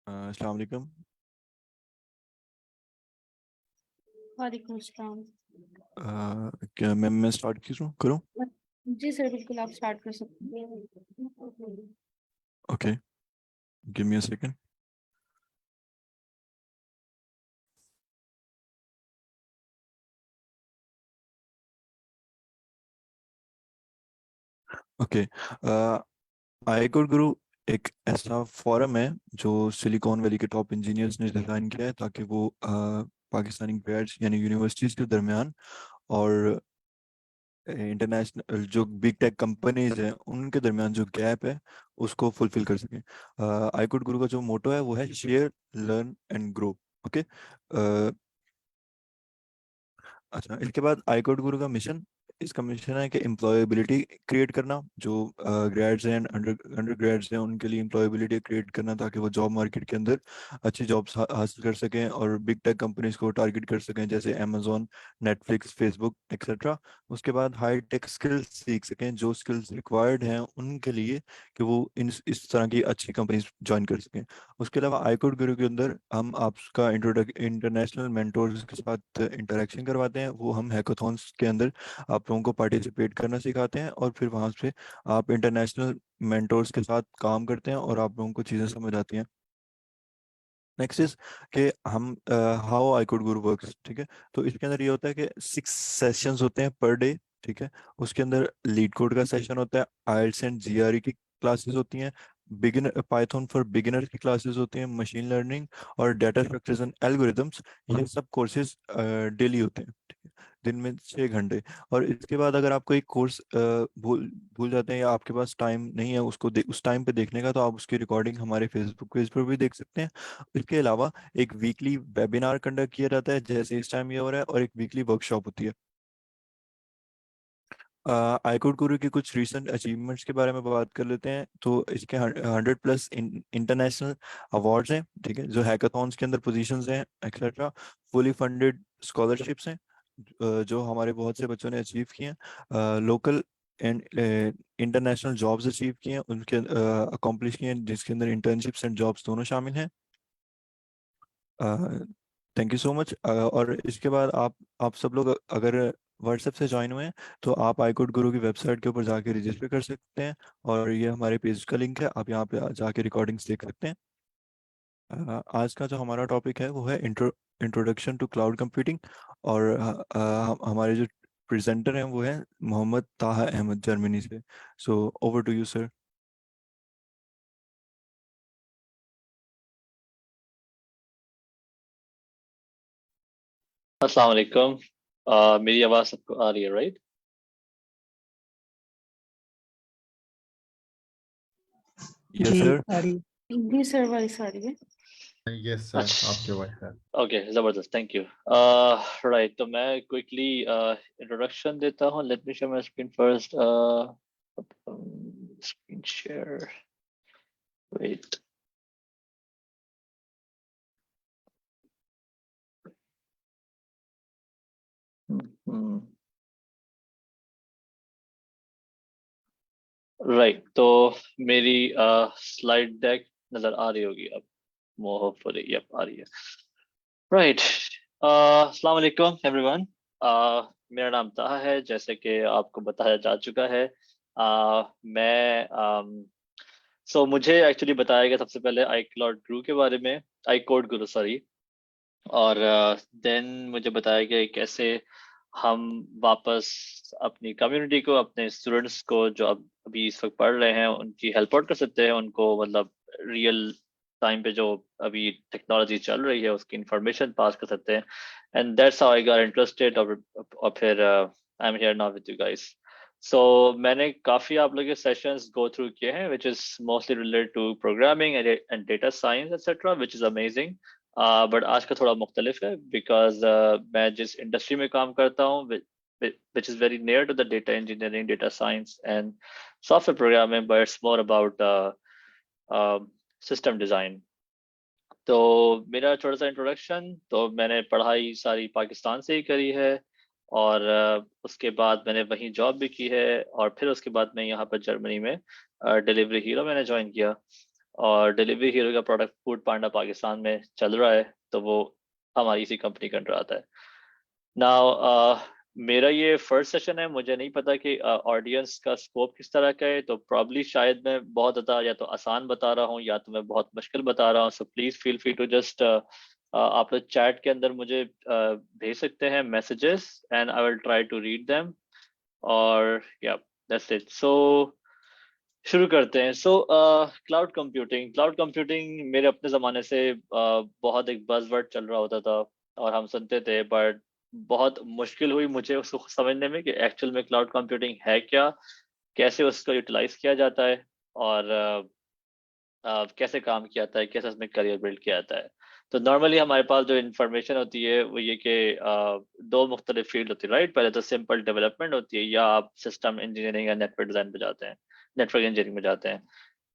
अस्सलाम वालेकुम। वालेकुम अस्सलाम। क्या मैं स्टार्ट करूँ? जी सर, बिल्कुल आप स्टार्ट कर सकते हैं। Okay, give me a second. Okay, I code गुरु एक ऐसा फोरम है जो सिलिकॉन वैली के टॉप इंजीनियर्स ने डिज़ाइन किया है ताकि वो पाकिस्तानी ग्रेड्स यानी यूनिवर्सिटीज़ के दरमियान और इंटरनेशनल जो बिग टेक कंपनीज हैं उनके दरमियान जो गैप है उसको फुलफिल कर सकें। आई कोड गुरु का जो मोटो है वो है share, learn and grow. Okay, अच्छा, इसके बाद आई कोड गुरु का मिशन, इसका मिशन है कि एम्प्लॉयबिलिटी क्रिएट करना, जो ग्रेड्स हैं अंडर ग्रेड्स हैं उनके लिए एम्प्लॉयबिलिटी क्रिएट करना ताकि वो जॉब मार्केट के अंदर अच्छी जॉब्स हासिल कर सकें और बिग टेक कंपनीज को टारगेट कर सकें जैसे अमेजोन, नेटफ्लिक्स, फेसबुक एक्सेट्रा। उसके बाद हाई टेक स्किल्स सीख सकें, जो स्किल्स रिक्वायर्ड हैं उनके लिए कि वो इस तरह की अच्छी कंपनीज ज्वाइन कर सकें। उसके अलावा आई कोड गुरु के अंदर हम आपका इंटरनेशनल मेंटोर्स के साथ इंटरेक्शन करवाते हैं। वो हम हैकाथॉन्स के अंदर आप लोगों को पार्टिसिपेट करना सिखाते हैं और फिर वहाँ से आप इंटरनेशनल मेंटोर्स के साथ काम करते हैं और आप लोगों को चीज़ें समझ आती हैं। नेक्स्ट इज कि हम how I code Guru works, ठीक है। तो इसके अंदर ये होता है कि 6 सेशंस होते हैं पर डे, ठीक है। उसके अंदर लीड कोड का सेशन होता है, आईएलटीएस एंड जीआरई की क्लासेस होती हैं, बिगिनर पाइथन फॉर बिगिनर की क्लासेस होती हैं, मशीन लर्निंग और डाटा स्ट्रक्चर्स एंड एल्गोरिथम्स, ये सब कोर्सेज डेली होते हैं, ठीक है, दिन में 6 घंटे। और इसके बाद अगर आप कोई कोर्स भूल भूल जाते हैं या आपके पास टाइम नहीं है उसको उस टाइम पे देखने का, तो आप उसकी रिकॉर्डिंग हमारे फेसबुक पेज पर भी देख सकते हैं। इसके अलावा एक वीकली वेबिनार कंडक्ट किया जाता है जैसे इस टाइम ये हो रहा है, और एक वीकली वर्कशॉप होती है। आईकोड गुरु की कुछ रिसेंट अचीवमेंट्स के बारे में बात कर लेते हैं। तो इसके 100+ इंटरनेशनल अवार्ड्स हैं, ठीक है, जो हैकाथॉन्स के अंदर पोजीशंस हैं एक्सेट्रा। फुली फंडेड स्कॉलरशिप्स हैं जो हमारे बहुत से बच्चों ने अचीव किए हैं। Local and international jobs achieve किए हैं, उनके अकॉम्प्लिश किए हैं, जिसके अंदर इंटर्नशिप्स एंड जॉब्स दोनों शामिल हैं। Thank you so much. और इसके बाद आप सब लोग अगर व्हाट्सएप से ज्वाइन हुए हैं तो आप आईकोड गुरु की वेबसाइट के ऊपर जाके रजिस्टर कर सकते हैं, और ये हमारे पेज का लिंक है, आप यहाँ पे जाके रिकॉर्डिंग्स देख सकते हैं। आज का जो हमारा टॉपिक है वो है इंट्रोडक्शन टू क्लाउड कंप्यूटिंग। और हमारे जो प्रेजेंटर हैं वो है मोहम्मद ताहा अहमद, जर्मनी से। So over to you sir. अस्सलाम वालेकुम। मेरी आवाज़ सबको आ रही है, राइट? यस जी सर। आ रही। जी सर, वॉइस आ रही है। यस सर, आपके अच्छा, वॉइस है। ओके, ज़बरदस्त, थैंक यू। राइट, तो मैं क्विकली इंट्रोडक्शन देता हूँ। Let me share my screen first. Screen share, wait. Right, तो मेरी स्लाइड डेक नज़र आ रही होगी अब, होपफुली यप आ रही है। राइट, अस्सलाम वालेकुम एवरीवन। मेरा नाम ताहा है, जैसे कि आपको बताया जा चुका है। मैं मुझे एक्चुअली बताया गया सबसे पहले आई क्लाउड गुरु के बारे में, आई कोड गुरु सॉरी। और देन मुझे बताया गया कि कैसे हम वापस अपनी कम्युनिटी को, अपने स्टूडेंट्स को जो अब अभी इस वक्त पढ़ रहे हैं, उनकी हेल्प आउट कर सकते हैं, उनको मतलब रियल टाइम पे जो अभी टेक्नोलॉजी चल रही है उसकी इंफॉर्मेशन पास कर सकते हैं। And that's how I got interested. और फिर I am here now with you guys. So मैंने काफ़ी आप लोगों के सेशंस गो थ्रू किए हैं which is mostly related to programming and data science etcetera, which is amazing. But आज का थोड़ा मुख्तलिफ है बिकॉज मैं जिस इंडस्ट्री में काम करता हूँ which is very near to the data engineering, data science and software programming, but it's more about system design. तो मेरा छोटा सा इंट्रोडक्शन, तो मैंने पढ़ाई सारी पाकिस्तान से ही करी है, और उसके बाद मैंने वहीं जॉब भी की है, और फिर उसके बाद मैं यहाँ पर जर्मनी में डिलीवरी हीरो मैंने ज्वाइन किया। और डिलीवरी हीरो का प्रोडक्ट फूड पांडा पाकिस्तान में चल रहा है, तो वो हमारी इसी कंपनी के अंडर आता है। नाउ मेरा ये फर्स्ट सेशन है, मुझे नहीं पता कि ऑडियंस का स्कोप किस तरह का है, तो प्रॉब्ली शायद मैं बहुत ज़्यादा या तो आसान बता रहा हूँ या तो मैं बहुत मुश्किल बता रहा हूँ। So please feel free to just आप लोग चैट के अंदर मुझे भेज सकते हैं messages and I will try to read them, और या दैट्स इट। सो शुरू करते हैं। सो क्लाउड कंप्यूटिंग मेरे अपने ज़माने से बहुत एक बज़वर्ड चल रहा होता था और हम सुनते थे, बट बहुत मुश्किल हुई मुझे उसको समझने में कि एक्चुअल में क्लाउड कंप्यूटिंग है क्या, कैसे उसको यूटिलाइज किया जाता है, और कैसे काम किया जाता है, कैसे उसमें करियर बिल्ड किया जाता है। तो नॉर्मली हमारे पास जो इन्फॉर्मेशन होती है वो ये कि दो मुख्तलिफ फील्ड होती है, राइट। पहले तो सिंपल डेवलपमेंट होती है, या आप सिस्टम इंजीनियरिंग या नेटवर्क डिज़ाइन पे जाते हैं, नेटवर्क इंजीनियरिंग में जाते हैं।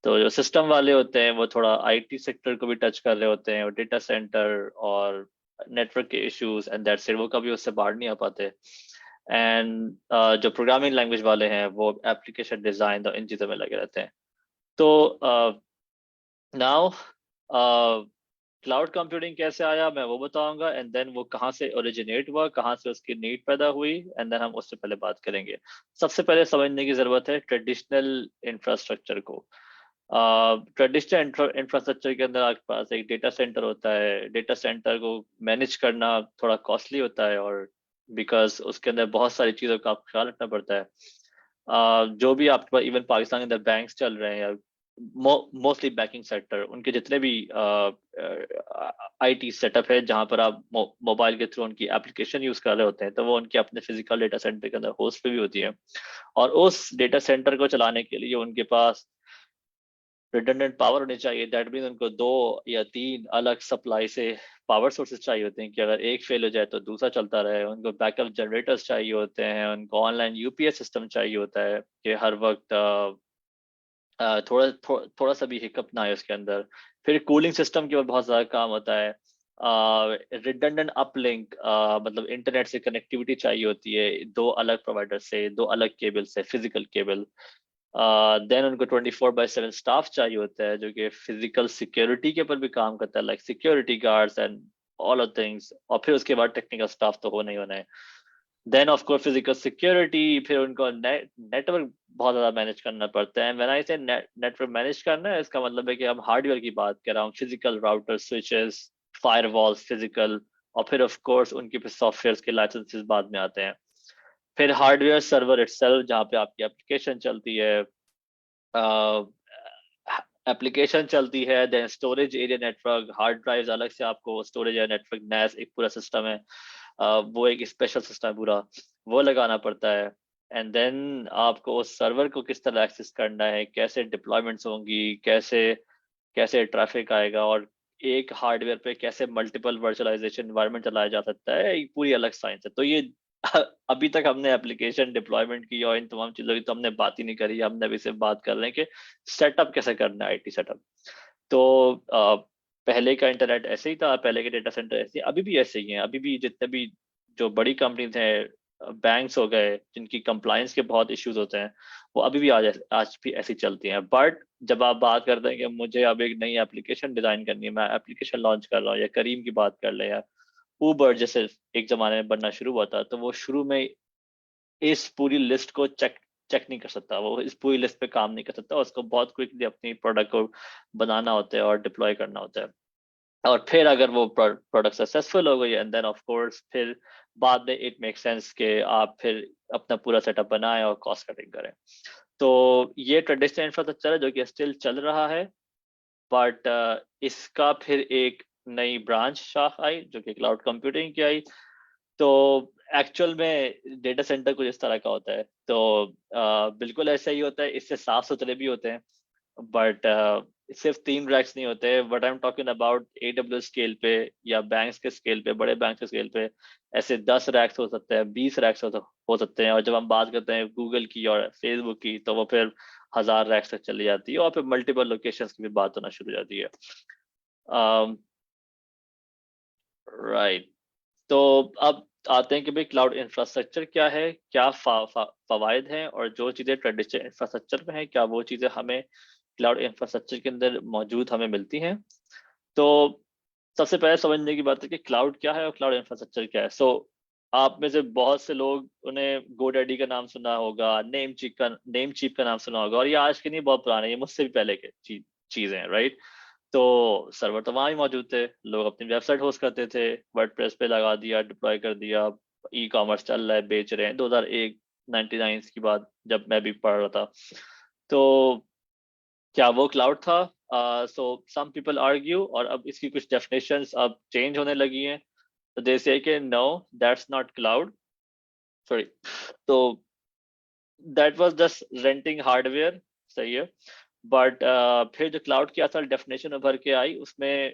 तो जो सिस्टम वाले होते हैं वो थोड़ा आईटी सेक्टर को भी टच कर रहे होते हैं, और डेटा सेंटर और नेटवर्क के इश्यूज एंड दैट्स इट, वो कभी उससे बाहर नहीं आ पाते। एंड जो प्रोग्रामिंग लैंग्वेज वाले हैं वो एप्लीकेशन डिज़ाइन और इन चीज़ों में लगे रहते हैं। तो नाउ क्लाउड कंप्यूटिंग कैसे आया मैं वो बताऊंगा, एंड देन वो कहाँ से ओरिजिनेट हुआ, कहाँ से उसकी नीड पैदा हुई, एंड देन हम उससे पहले बात करेंगे। सबसे पहले समझने की ज़रूरत है ट्रेडिशनल इंफ्रास्ट्रक्चर को। ट्रेडिशनल इंफ्रास्ट्रक्चर के अंदर आपके पास एक डेटा सेंटर होता है। डेटा सेंटर को मैनेज करना थोड़ा कॉस्टली होता है, और बिकॉज उसके अंदर बहुत सारी चीज़ों का आपको ख्याल रखना पड़ता है। जो भी आपके पास इवन पाकिस्तान के अंदर बैंक्स चल रहे हैं, या मोस्टली बैंकिंग सेक्टर, उनके जितने भी आईटी सेटअप है जहां पर आप मोबाइल के थ्रू उनकी एप्लीकेशन यूज कर रहे होते हैं, तो वो उनके अपने फिजिकल डेटा सेंटर के अंदर होस्ट पे भी होती है। और उस डेटा सेंटर को चलाने के लिए उनके पास रिडंडेंट पावर होनी चाहिए। दैट मीन उनको 2 या 3 अलग सप्लाई से पावर सोर्सेज चाहिए होते हैं कि अगर एक फेल हो जाए तो दूसरा चलता रहे। उनको बैकअप जनरेटर्स चाहिए होते हैं, उनको ऑनलाइन यूपीएस सिस्टम चाहिए होता है कि हर वक्त थोड़ा सा भी हिकअप ना आए उसके अंदर। फिर कूलिंग सिस्टम के ऊपर बहुत ज़्यादा काम होता है। रिडंडेंट अपलिंक, मतलब इंटरनेट से कनेक्टिविटी चाहिए होती है 2 अलग प्रोवाइडर से, 2 अलग केबल से, फिजिकल केबल। देन उनको 24/7 स्टाफ चाहिए होता है जो कि फिजिकल सिक्योरिटी के ऊपर भी काम करता है, like security guards and all of things. और फिर उसके बाद टेक्निकल स्टाफ तो होना ही होना है। Then of course physical security, फिर उनको नेटवर्क बहुत ज़्यादा मैनेज करना पड़ता है। व्हेन आई से नेटवर्क मैनेज करना है, इसका मतलब है कि हम हार्डवेयर की बात कर रहा हूँ, physical router, switches, firewalls physical, और फिर ऑफ कोर्स उनके फिर सॉफ्टवेयर के लाइसेंसेस बाद में आते हैं। फिर हार्डवेयर सर्वर इटसेल्फ जहाँ पे आपकी एप्लीकेशन चलती है, एप्लीकेशन चलती है। Then storage area network, hard drives अलग से, आपको स्टोरेज एरिया नेटवर्क नैस एक पूरा सिस्टम है, वो एक स्पेशल सिस्टम है पूरा, वो लगाना पड़ता है। एंड देन आपको उस सर्वर को किस तरह एक्सेस करना है, कैसे डिप्लॉयमेंट्स होंगी, कैसे कैसे ट्रैफिक आएगा, और एक हार्डवेयर पे कैसे मल्टीपल वर्चुअलाइजेशन एनवायरनमेंट चलाया जा सकता है, एक पूरी अलग साइंस है। तो ये अभी तक हमने एप्लीकेशन डिप्लॉयमेंट की और इन तमाम चीज़ों की तो हमने बात ही नहीं करी। हमने अभी सिर्फ बात कर रहे हैं कि सेटअप कैसे करना है, आईटी सेटअप। तो पहले का इंटरनेट ऐसे ही था, पहले के डेटा सेंटर ऐसे, अभी भी ऐसे ही हैं। अभी भी जितने भी जो बड़ी कंपनीज हैं, बैंक्स हो गए, जिनकी कंप्लायंस के बहुत इश्यूज होते हैं, वो अभी भी आज भी ऐसी चलती हैं। बट जब आप बात करते हैं कि मुझे अब एक नई एप्लीकेशन डिजाइन करनी है, मैं एप्लीकेशन लॉन्च कर रहा हूँ, या करीम की बात कर ले, या उबर जैसे एक जमाने में बनना शुरू हुआ था, तो वो शुरू में इस पूरी लिस्ट को चेक चेक नहीं कर सकता, वो इस पूरी लिस्ट पे काम नहीं कर सकता। उसको बहुत क्विकली अपनी प्रोडक्ट को बनाना होता है और डिप्लॉय करना होता है। और फिर अगर वो प्रोडक्ट सक्सेसफुल हो गई, एंड देन ऑफ कोर्स फिर बाद में इट मेक सेंस कि आप फिर अपना पूरा सेटअप बनाएं और कॉस्ट कटिंग करें। तो ये ट्रेडिशनल इंफ्रास्ट्रक्चर है जो कि स्टिल चल रहा है, बट इसका फिर एक नई ब्रांच शाख आई जो कि क्लाउड कंप्यूटिंग की आई। तो एक्चुअल में डेटा सेंटर कुछ इस तरह का होता है। तो बिल्कुल ऐसा ही होता है, इससे साफ सुथरे भी होते हैं, बट सिर्फ 3 रैक्स नहीं होते। But I am talking about AWS scale पे, या बैंक्स के स्केल पे, बड़े बैंक के स्केल पे ऐसे 10 रैक्स हो सकते हैं, 20 रैक्स हो सकते हैं। और जब हम बात करते हैं गूगल की और फेसबुक की, तो वो फिर 1000 रैक्स तक चली जाती है, और फिर मल्टीपल लोकेशंस की भी बात होना शुरू हो जाती है। राइट। तो अब आते हैं कि भाई क्लाउड इंफ्रास्ट्रक्चर क्या है, क्या फवायद हैं, और जो चीज़ें ट्रेडिशनल इंफ्रास्ट्रक्चर में हैं क्या वो चीज़ें हमें क्लाउड इंफ्रास्ट्रक्चर के अंदर मौजूद हमें मिलती हैं। तो सबसे पहले समझने की बात है कि क्लाउड क्या है और क्लाउड इंफ्रास्ट्रक्चर क्या है। सो आप में से बहुत से लोग उन्हें गोडैडी का नाम सुना होगा, नेम चीप का नाम सुना होगा, और ये आज के नहीं बहुत पुराने, ये मुझसे भी पहले के चीजें हैं, राइट। तो सर्वर तो वहां ही मौजूद थे, लोग अपनी वेबसाइट होस्ट करते थे, वर्डप्रेस पे लगा दिया, डिप्लॉय कर दिया, ई कॉमर्स चल रहा है, बेच रहे हैं। 2001 99 की बात जब मैं भी पढ़ रहा था, तो क्या वो क्लाउड था? सो सम पीपल आर्ग्यू, और अब इसकी कुछ डेफिनेशंस अब चेंज होने लगी हैं। तो दे से कि no, that's not cloud, sorry, तो that was just renting hardware, सही है। बट फिर जो क्लाउड की असल डेफिनेशन उभर के आई उसमें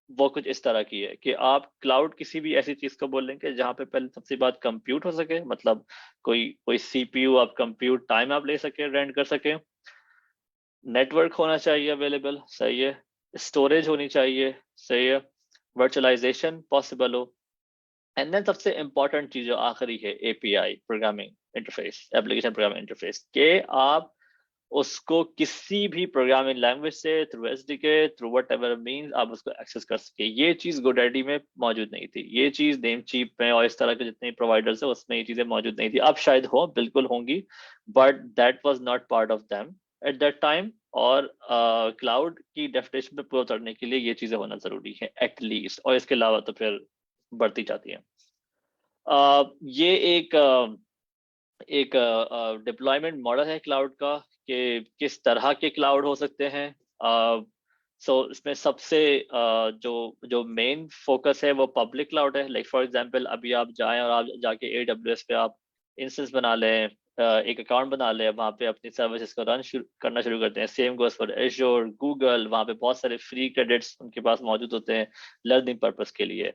वो कुछ इस तरह की है कि आप क्लाउड किसी भी ऐसी चीज को बोलेंगे जहाँ पे पहले सबसे बात कंप्यूट हो सके, मतलब कोई कोई सीपीयू आप कंप्यूट टाइम आप ले सके, रेंट कर सके, नेटवर्क होना चाहिए अवेलेबल, सही है, स्टोरेज होनी चाहिए, सही है, वर्चुअलाइजेशन पॉसिबल हो, एंड देन सबसे इंपॉर्टेंट चीज जो आखिरी है, API, programming interface, application programming interface, के आप उसको किसी भी प्रोग्रामिंग लैंग्वेज से through SDK, through whatever means आप उसको एक्सेस कर सके। ये चीज गोडैडी में मौजूद नहीं थी, ये चीज नेमचीप में और इस तरह के जितने प्रोवाइडर्स है उसमें ये चीजें मौजूद नहीं थी। अब शायद हो, बिल्कुल होंगी, but that was not part of them at that time. और क्लाउड की डेफिनेशन पे पूरा उतरने के लिए ये चीजें होना जरूरी है एटलीस्ट, और इसके अलावा तो फिर बढ़ती जाती है। ये एक डिप्लॉयमेंट मॉडल है क्लाउड का कि किस तरह के क्लाउड हो सकते हैं। सो इसमें सबसे जो जो मेन फोकस है वो पब्लिक क्लाउड है। लाइक फॉर एग्जांपल अभी आप जाएं और आप जाके AWS पे आप इंस्टेंस बना लें, एक अकाउंट बना लें, वहाँ पे अपनी सर्विसेज को रन करना शुरू करते हैं। Same goes for azure, Google, वहाँ पे बहुत सारे फ्री क्रेडिट्स उनके पास मौजूद होते हैं लर्निंग पर्पस के लिए।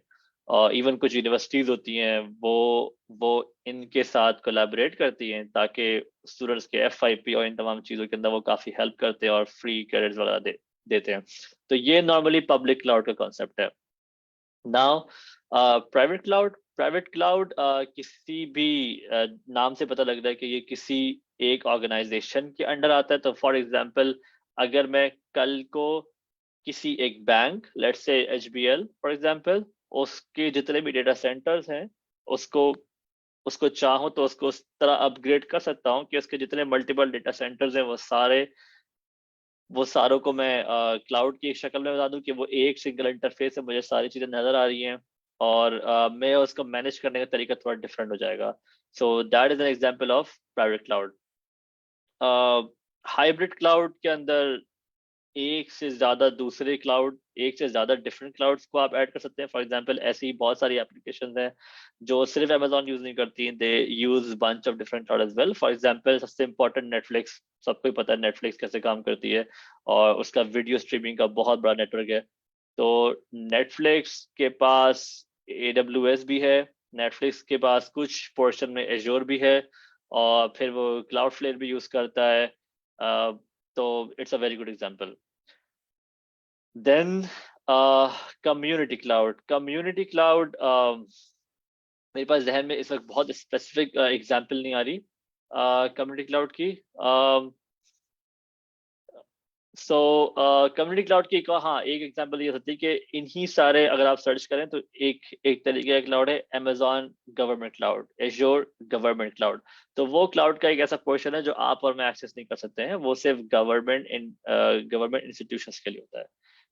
और इवन कुछ यूनिवर्सिटीज होती हैं वो इनके साथ कोलैबोरेट करती हैं ताकि स्टूडेंट्स के FYP और इन तमाम चीज़ों के अंदर वो काफ़ी हेल्प करते हैं और फ्री क्रेडिट्स वगैरह देते हैं। तो ये नॉर्मली पब्लिक क्लाउड का कॉन्सेप्ट है। नाउ प्राइवेट क्लाउड किसी भी नाम से पता लगता है कि ये किसी एक ऑर्गेनाइजेशन के अंडर आता है। तो फॉर एग्जांपल अगर मैं कल को किसी एक bank, let's say HBL for example, उसके जितने भी डेटा सेंटर्स हैं उसको उसको चाहूँ तो उसको उस तरह अपग्रेड कर सकता हूँ कि उसके जितने मल्टीपल डेटा सेंटर्स हैं वो सारों को मैं क्लाउड की एक शक्ल में बता दूं कि वो एक सिंगल इंटरफेस है, मुझे सारी चीजें नजर आ रही हैं, और मैं उसको मैनेज करने का तरीका थोड़ा डिफरेंट हो जाएगा। So that is an example of private cloud. Hybrid cloud के अंदर एक से ज्यादा दूसरे क्लाउड, एक से ज्यादा डिफरेंट क्लाउड्स को आप ऐड कर सकते हैं। फॉर एग्जांपल ऐसी बहुत सारी एप्लीकेशंस हैं जो सिर्फ अमेजोन यूज नहीं करती, they use bunch of different cloud as well. For example सबसे इंपॉर्टेंट नेटफ्लिक्स, सबको ही पता है नेटफ्लिक्स कैसे काम करती है, और उसका वीडियो स्ट्रीमिंग का बहुत बड़ा नेटवर्क है। तो नेटफ्लिक्स के पास AWS भी है, नेटफ्लिक्स के पास कुछ पोर्शन में एज्योर भी है, और फिर वो क्लाउडफ्लेयर भी यूज करता है। तो it's a very good example. Then community cloud मेरे पास जहन में इस वक्त बहुत स्पेसिफिक एग्जांपल नहीं आ रही कम्युनिटी क्लाउड की। सो कम्युनिटी क्लाउड की हाँ एक एग्जांपल ये होती है कि इन्हीं सारे अगर आप सर्च करें तो एक तरीके का क्लाउड है Amazon government cloud, azure government cloud. तो वो क्लाउड का एक ऐसा पोर्शन है जो आप और मैं एक्सेस नहीं कर सकते हैं, वो सिर्फ गवर्नमेंट इंस्टीट्यूशंस के लिए होता है।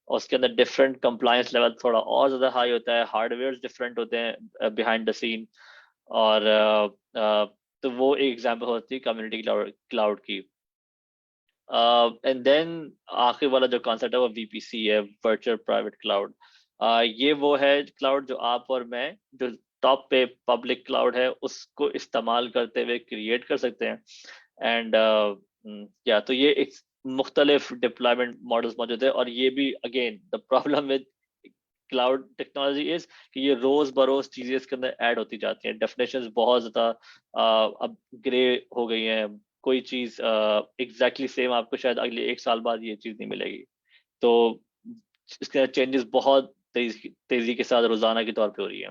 और उसके अंदर डिफरेंट कंप्लायंस लेवल थोड़ा और ज्यादा हाई होता है, हार्डवेयर डिफरेंट होते हैं बिहाइंड द सीन, और तो वो एक एग्जांपल होती है कम्युनिटी क्लाउड की। एंड देन आखिर वाला जो कॉन्सेप्ट है वो VPC है, वर्चुअल प्राइवेट क्लाउड। ये वो है क्लाउड जो आप और मैं, जो टॉप पे पब्लिक क्लाउड है उसको इस्तेमाल करते हुए क्रिएट कर सकते हैं। एंड या तो ये एक मुख्तलिफ डिप्लॉयमेंट मॉडल्स मौजूद है, और ये भी again the problem with cloud technology is कि ये रोज बरोज चीजें इसके अंदर ऐड होती जाती हैं, डेफिनेशंस बहुत ज्यादा अब ग्रे हो गई हैं। कोई चीज एग्जैक्टली सेम आपको शायद अगले 1 साल बाद ये चीज नहीं मिलेगी। तो इसके चेंजेस बहुत तेजी के साथ रोजाना के तौर पे हो रही है।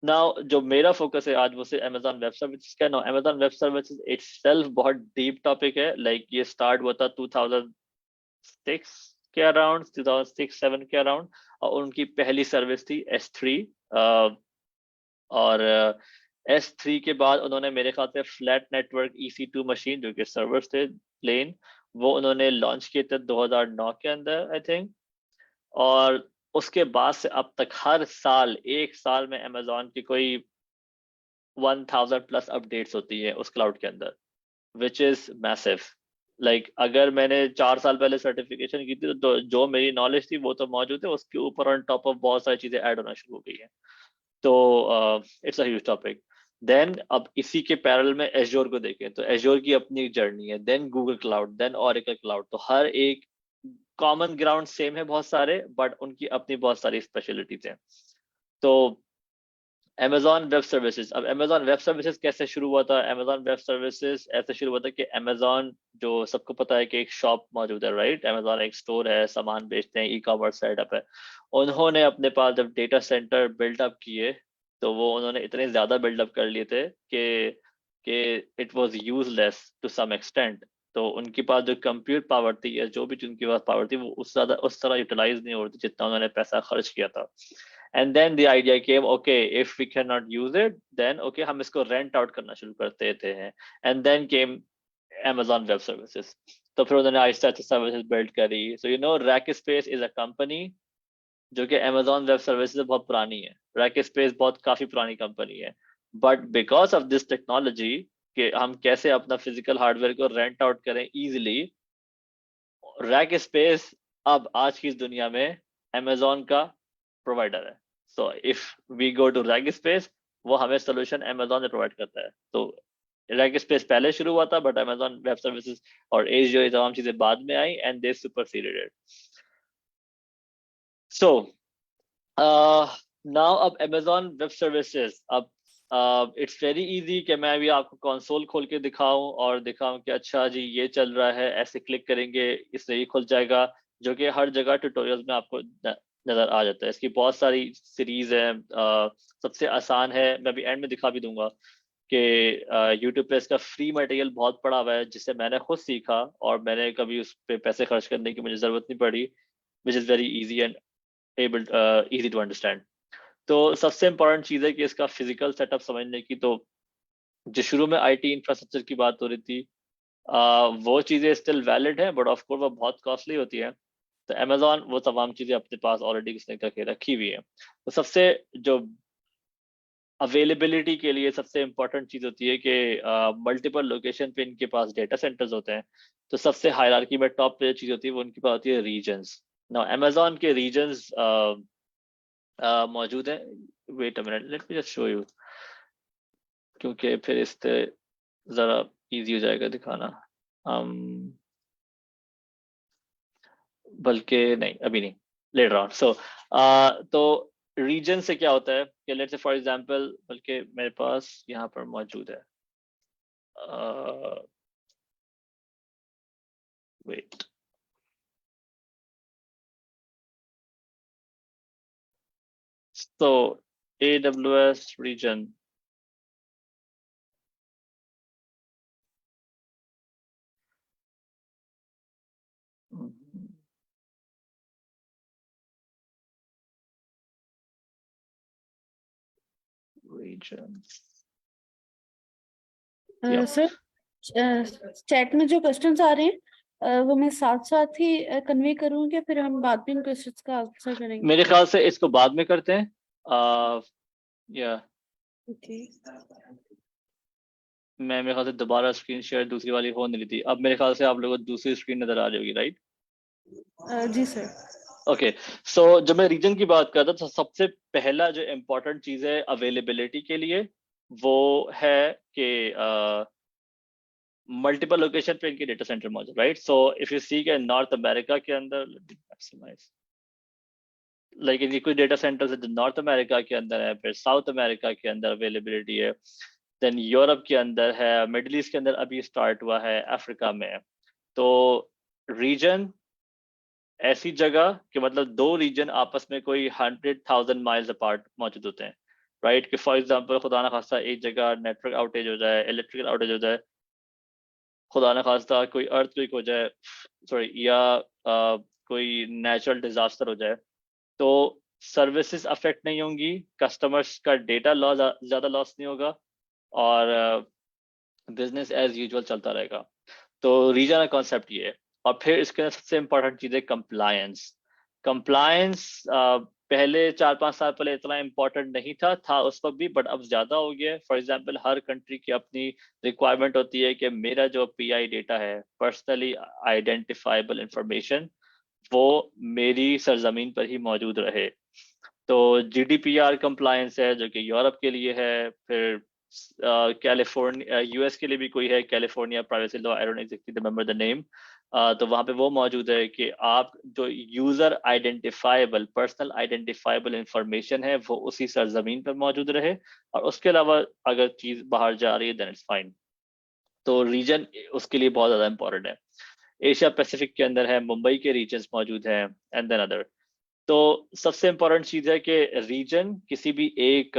नाउ जो मेरा फोकस है आज वो से Amazon वेब सर्विसेज का। Now Amazon web services itself बहुत डीप टॉपिक है। लाइक ये स्टार्ट हुआ था 2006 के अराउंड, 2006-7 के अराउंड, और उनकी पहली सर्विस थी S3। और S3 के बाद उन्होंने मेरे ख्याल से फ्लैट नेटवर्क EC2 मशीन, जो कि सर्वर्स थे प्लेन, वो उन्होंने लॉन्च किए थे 2009 के अंदर आई थिंक। और उसके बाद से अब तक हर साल, एक साल में Amazon की कोई 1000+ अपडेट्स होती है उस क्लाउड के अंदर, विच इज मैसिव। लाइक अगर मैंने 4 साल पहले सर्टिफिकेशन की थी तो जो मेरी नॉलेज थी वो तो मौजूद है, उसके ऊपर ऑन टॉप ऑफ बहुत सारी चीजें ऐड होना शुरू हो गई है। तो it's a huge topic. Then अब इसी के पैरेलल में एज्योर को देखें तो एज्योर की अपनी एक जर्नी है, then Google cloud, then Oracle cloud. तो हर एक कॉमन ग्राउंड सेम है बहुत सारे, बट उनकी अपनी बहुत सारी स्पेशलिटीज हैं। तो Amazon वेब सर्विसेज, अब Amazon वेब सर्विसेज कैसे शुरू हुआ था? Amazon वेब सर्विसेज ऐसे शुरू हुआ था कि Amazon, जो सबको पता है कि एक शॉप मौजूद है, राइट? Amazon एक स्टोर है, सामान बेचते हैं, ई-कॉमर्स सेटअप है। उन्होंने अपने पास जब डेटा सेंटर बिल्डअप किए तो वो उन्होंने इतने ज्यादा बिल्डअप कर लिए थे कि it was useless to some extent. तो उनके पास जो कंप्यूट पावर थी या जो भी उनके पास पावर थी वो उस तरह यूटिलाइज नहीं हो रही थी जितना उन्होंने पैसा खर्च किया था। And then the idea came, okay, if we cannot use it, then okay, हम इसको rent out करना शुरू कर देते हैं। And then came Amazon Web Services। तो फिर उन्होंने आहिस्ता आहिस्ता सर्विसेज बिल्ड करी। So you know, Rackspace is a company जो कि Amazon Web Services से बहुत पुरानी है। Rackspace बहुत काफी पुरानी कंपनी है, but because of this technology कि हम कैसे अपना फिजिकल हार्डवेयर को रेंट आउट करें इजीली, Rackspace अब आज की इस दुनिया में Amazon का प्रोवाइडर है। So if we go to Rackspace, वो हमें सोल्यूशन Amazon से प्रोवाइड करता है। तो Rackspace पहले शुरू हुआ था, बट Amazon वेब सर्विसेज और Azure ये तमाम चीजें बाद में आई, and they superseded it. So now अब Amazon वेब सर्विसेज, अब इट्स वेरी इजी कि मैं अभी आपको कंसोल खोल के दिखाऊं और दिखाऊं कि अच्छा जी ये चल रहा है, ऐसे क्लिक करेंगे इससे ये खुल जाएगा, जो कि हर जगह ट्यूटोरियल्स में आपको नजर आ जाता है। इसकी बहुत सारी सीरीज है। सबसे आसान है, मैं अभी एंड में दिखा भी दूंगा कि यूट्यूब पे इसका फ्री मटेरियल बहुत पड़ा हुआ है जिससे मैंने खुद सीखा और मैंने कभी उस पर पैसे खर्च करने की मुझे जरूरत नहीं पड़ी, which is very easy and able easy to understand. तो सबसे इम्पोर्टेंट चीज़ है कि इसका फिजिकल सेटअप समझने की। तो जो शुरू में IT इंफ्रास्ट्रक्चर की बात हो रही थी, वो चीज़ें स्टिल वैलिड है, बट ऑफ कोर्स वो बहुत कॉस्टली होती है। तो Amazon वो तमाम चीज़ें अपने पास ऑलरेडी उसने करके रखी हुई है। तो सबसे जो अवेलेबिलिटी के लिए सबसे इम्पोर्टेंट चीज़ होती है कि मल्टीपल लोकेशन पे इनके पास डेटा सेंटर्स होते हैं। तो सबसे हायरार्की में टॉप पे चीज़ होती है वो उनके पास होती है रीजन्स। नाउ Amazon के रीजन्स मौजूद है। Wait a minute, let me just show you, क्योंकि फिर इससे ज़रा इजी हो जाएगा दिखाना। बल्कि नहीं, अभी नहीं, लेटर ऑन। सो तो रीजन से क्या होता है कि लेट्स से फॉर एग्जांपल, बल्कि मेरे पास यहाँ पर मौजूद है, वेट, तो AWS region, region sir, chat में जो क्वेश्चंस आ रहे हैं वो मैं साथ साथ ही कन्वे करूंगी, फिर हम बाद में इन क्वेश्चंस का आंसर करेंगे। मेरे ख्याल से इसको बाद में करते हैं। या ओके, मैं मेरे ख्याल से दोबारा स्क्रीन शेयर दूसरी वाली हो नहीं रही थी। अब मेरे ख्याल से आप लोगों को दूसरी स्क्रीन नजर आ रही होगी, राइट? जी सर। ओके, सो जब मैं रीजन की बात करता तो सबसे पहला जो इम्पोर्टेंट चीज़ है अवेलेबिलिटी के लिए वो है कि मल्टीपल लोकेशन पे इनके डेटा सेंटर मौजूद, right? So if you see के नॉर्थ अमेरिका के अंदर, लाइक इनकी कुछ डेटा सेंटर्स है जो नॉर्थ अमेरिका के अंदर है, फिर साउथ अमेरिका के अंदर अवेलेबिलिटी है, देन यूरोप के अंदर है, मिडल ईस्ट के अंदर अभी स्टार्ट हुआ है, अफ्रीका में। तो रीजन ऐसी जगह कि मतलब दो रीजन आपस में कोई 100,000 माइल्स अपार्ट मौजूद होते हैं, राइट? कि फॉर एग्जांपल खुदा ना खास्ता एक जगह नेटवर्क आउटेज हो जाए, इलेक्ट्रिकल आउटेज हो जाए, खुदा ना खास्ता कोई अर्थक्वेक हो जाए, सॉरी, या कोई नेचुरल डिजास्टर हो जाए, तो सर्विसेज अफेक्ट नहीं होंगी, कस्टमर्स का डेटा लॉस ज्यादा लॉस नहीं होगा, और बिजनेस एज यूजुअल चलता रहेगा। तो रीजन का कॉन्सेप्ट ये है। और फिर इसके अंदर सबसे इम्पोर्टेंट चीज है कंप्लायंस। कंप्लायंस पहले 4-5 साल पहले इतना इम्पोर्टेंट नहीं था उस वक्त भी, बट अब ज्यादा हो गया है। फॉर एग्जांपल हर कंट्री की अपनी रिक्वायरमेंट होती है कि मेरा जो पीआई डेटा है, पर्सनली आइडेंटिफाइबल इंफॉर्मेशन, वो मेरी सरजमीन पर ही मौजूद रहे। तो जीडीपीआर कंप्लायंस है जो कि यूरोप के लिए है, फिर कैलिफोर्निया यूएस के लिए भी कोई है, California privacy law, I don't exactly remember the name. तो वहां पे वो मौजूद है कि आप जो user identifiable, personal identifiable information है वो उसी सरजमीन पर मौजूद रहे, और उसके अलावा अगर चीज बाहर जा रही है देन इट्स फाइन। तो रीजन उसके लिए बहुत ज्यादा इंपॉर्टेंट है। एशिया पैसिफिक के अंदर है, मुंबई के रीजन्स मौजूद हैं, एंड देन अदर। तो सबसे इम्पोर्टेंट चीज है कि रीजन किसी भी एक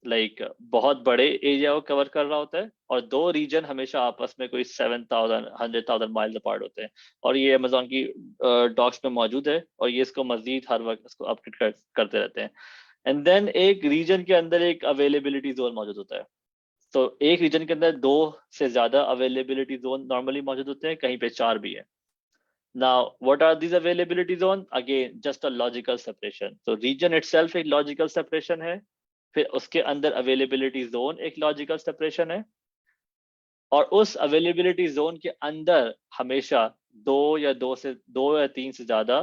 लाइक बहुत बड़े एरिया को कवर कर रहा होता है, और दो रीजन हमेशा आपस में कोई 7,000 100,000 माइल्स अपार्ट होते हैं, और ये अमेजोन की डॉक्स में मौजूद है, और ये इसको मजीद हर वक्त इसको अपडेट करते रहते हैं। एंड देन एक रीजन के अंदर एक अवेलेबिलिटी जोन मौजूद होता है। तो एक रीजन के अंदर 2 से ज्यादा अवेलेबिलिटी जोन नॉर्मली मौजूद होते हैं, कहीं पे 4 भी है। Now, what are these availability zone? Again, just a logical separation. So region itself एक logical separation है, फिर उसके अंदर availability zone एक logical separation है, और उस availability zone के अंदर हमेशा 2 या 3 से ज्यादा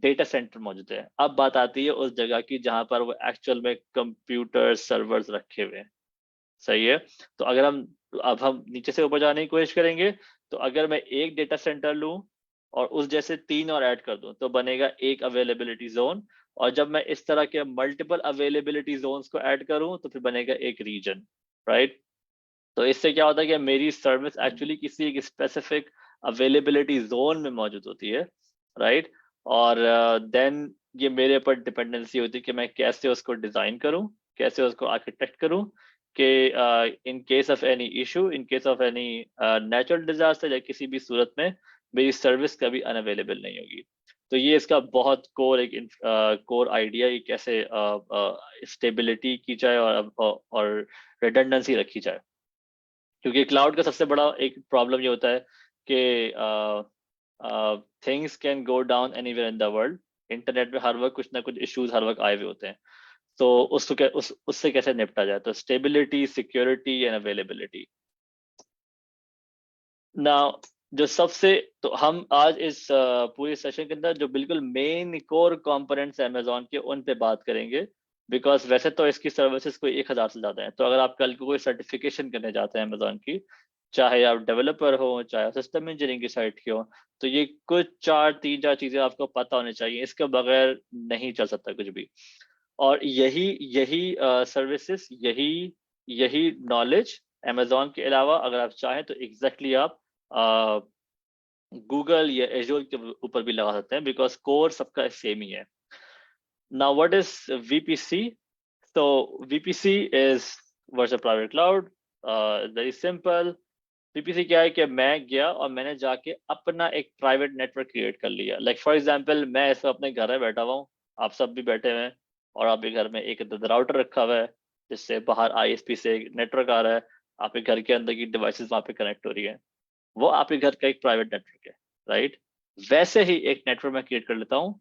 डेटा सेंटर मौजूद है। अब बात आती है उस जगह की जहां पर वो एक्चुअल में कंप्यूटर सर्वर्स रखे हुए हैं, सही है? तो अगर हम नीचे से ऊपर जाने की कोशिश करेंगे, तो अगर मैं एक डेटा सेंटर लूं और उस जैसे 3 और ऐड कर दूं तो बनेगा एक अवेलेबिलिटी जोन, और जब मैं इस तरह के मल्टीपल अवेलेबिलिटी जोन्स को ऐड करूं तो फिर बनेगा एक रीजन, राइट? तो इससे क्या होता है कि मेरी सर्विस एक्चुअली किसी एक स्पेसिफिक अवेलेबिलिटी जोन में मौजूद होती है, राइट? और देन ये मेरे ऊपर डिपेंडेंसी होती है कि मैं कैसे उसको डिजाइन करूं, कैसे उसको आर्किटेक्ट करूं कि in case of any issue, in case of any natural disaster या किसी भी सूरत में मेरी सर्विस कभी अनअवेलेबल नहीं होगी। तो ये इसका बहुत कोर आइडिया है, कैसे स्टेबिलिटी की जाए और रिडंडेंसी रखी जाए। क्योंकि क्लाउड का सबसे बड़ा एक प्रॉब्लम ये होता है कि things can go down anywhere in the world. Internet पे हर वक्त कुछ ना कुछ इश्यूज हर वक्त आए हुए होते हैं, तो उससे कैसे निपटा जाए? तो stability, security and availability. Now जो सबसे, तो हम आज इस पूरे सेशन के अंदर जो बिल्कुल मेन कोर कंपोनेंट्स अमेजोन के उन पे बात करेंगे, बिकॉज वैसे तो इसकी सर्विसेज कोई 1000 से ज्यादा है। तो अगर आप कल को कोई सर्टिफिकेशन करने जाते हैं अमेजोन की, चाहे आप डेवलपर हो, चाहे सिस्टम इंजीनियरिंग की साइड की हो, तो ये कुछ 3-4 चीजें आपको पता होनी चाहिए, इसके बगैर नहीं चल सकता कुछ भी। और यही सर्विसेज, यही नॉलेज अमेजोन के अलावा अगर आप चाहें तो एग्जैक्टली आप गूगल या एजोर के ऊपर भी लगा सकते हैं, बिकॉज कोर सबका सेम ही है। Now what is VPC? तो VPC is virtual private cloud. Very simple. VPC क्या है कि मैं गया और मैंने जाके अपना एक प्राइवेट नेटवर्क क्रिएट कर लिया। लाइक फॉर एग्जांपल, मैं इस अपने घर में बैठा हुआ हूँ, आप सब भी बैठे हुए हैं, और आपके घर में एक राउटर रखा हुआ है जिससे बाहर ISP से नेटवर्क आ रहा है, आपके घर के अंदर की डिवाइसेस वहां पे कनेक्ट हो रही है, वो आपके घर का एक प्राइवेट नेटवर्क है, राइट? वैसे ही एक नेटवर्क मैं क्रिएट कर लेता हूँ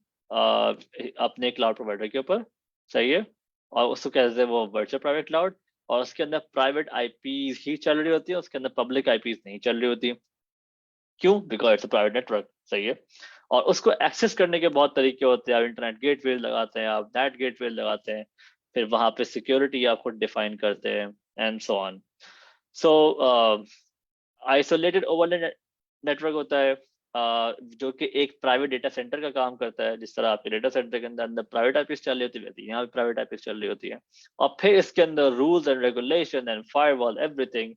अपने क्लाउड प्रोवाइडर के ऊपर, सही है? और उसको कहते हैं वो वर्चुअल प्राइवेट क्लाउड, और उसके अंदर प्राइवेट IPs ही चल रही होती है, उसके अंदर पब्लिक IPs नहीं चल रही होती। क्यों? Because it's a private network, सही है? और उसको एक्सेस करने के बहुत तरीके होते हैं। आप इंटरनेट गेटवे लगाते हैं, आप नेट गेटवे लगाते हैं, फिर वहां पे सिक्योरिटी आप खुद डिफाइन करते हैं, and so on. So isolated overlay network होता है जो कि एक प्राइवेट डेटा सेंटर का काम करता है। जिस तरह आपके डेटा सेंटर के अंदर प्राइवेट IPs चल रही होती है, यहाँ भी प्राइवेट IPs चल रही होती है, और फिर इसके अंदर rules and regulation and firewall, everything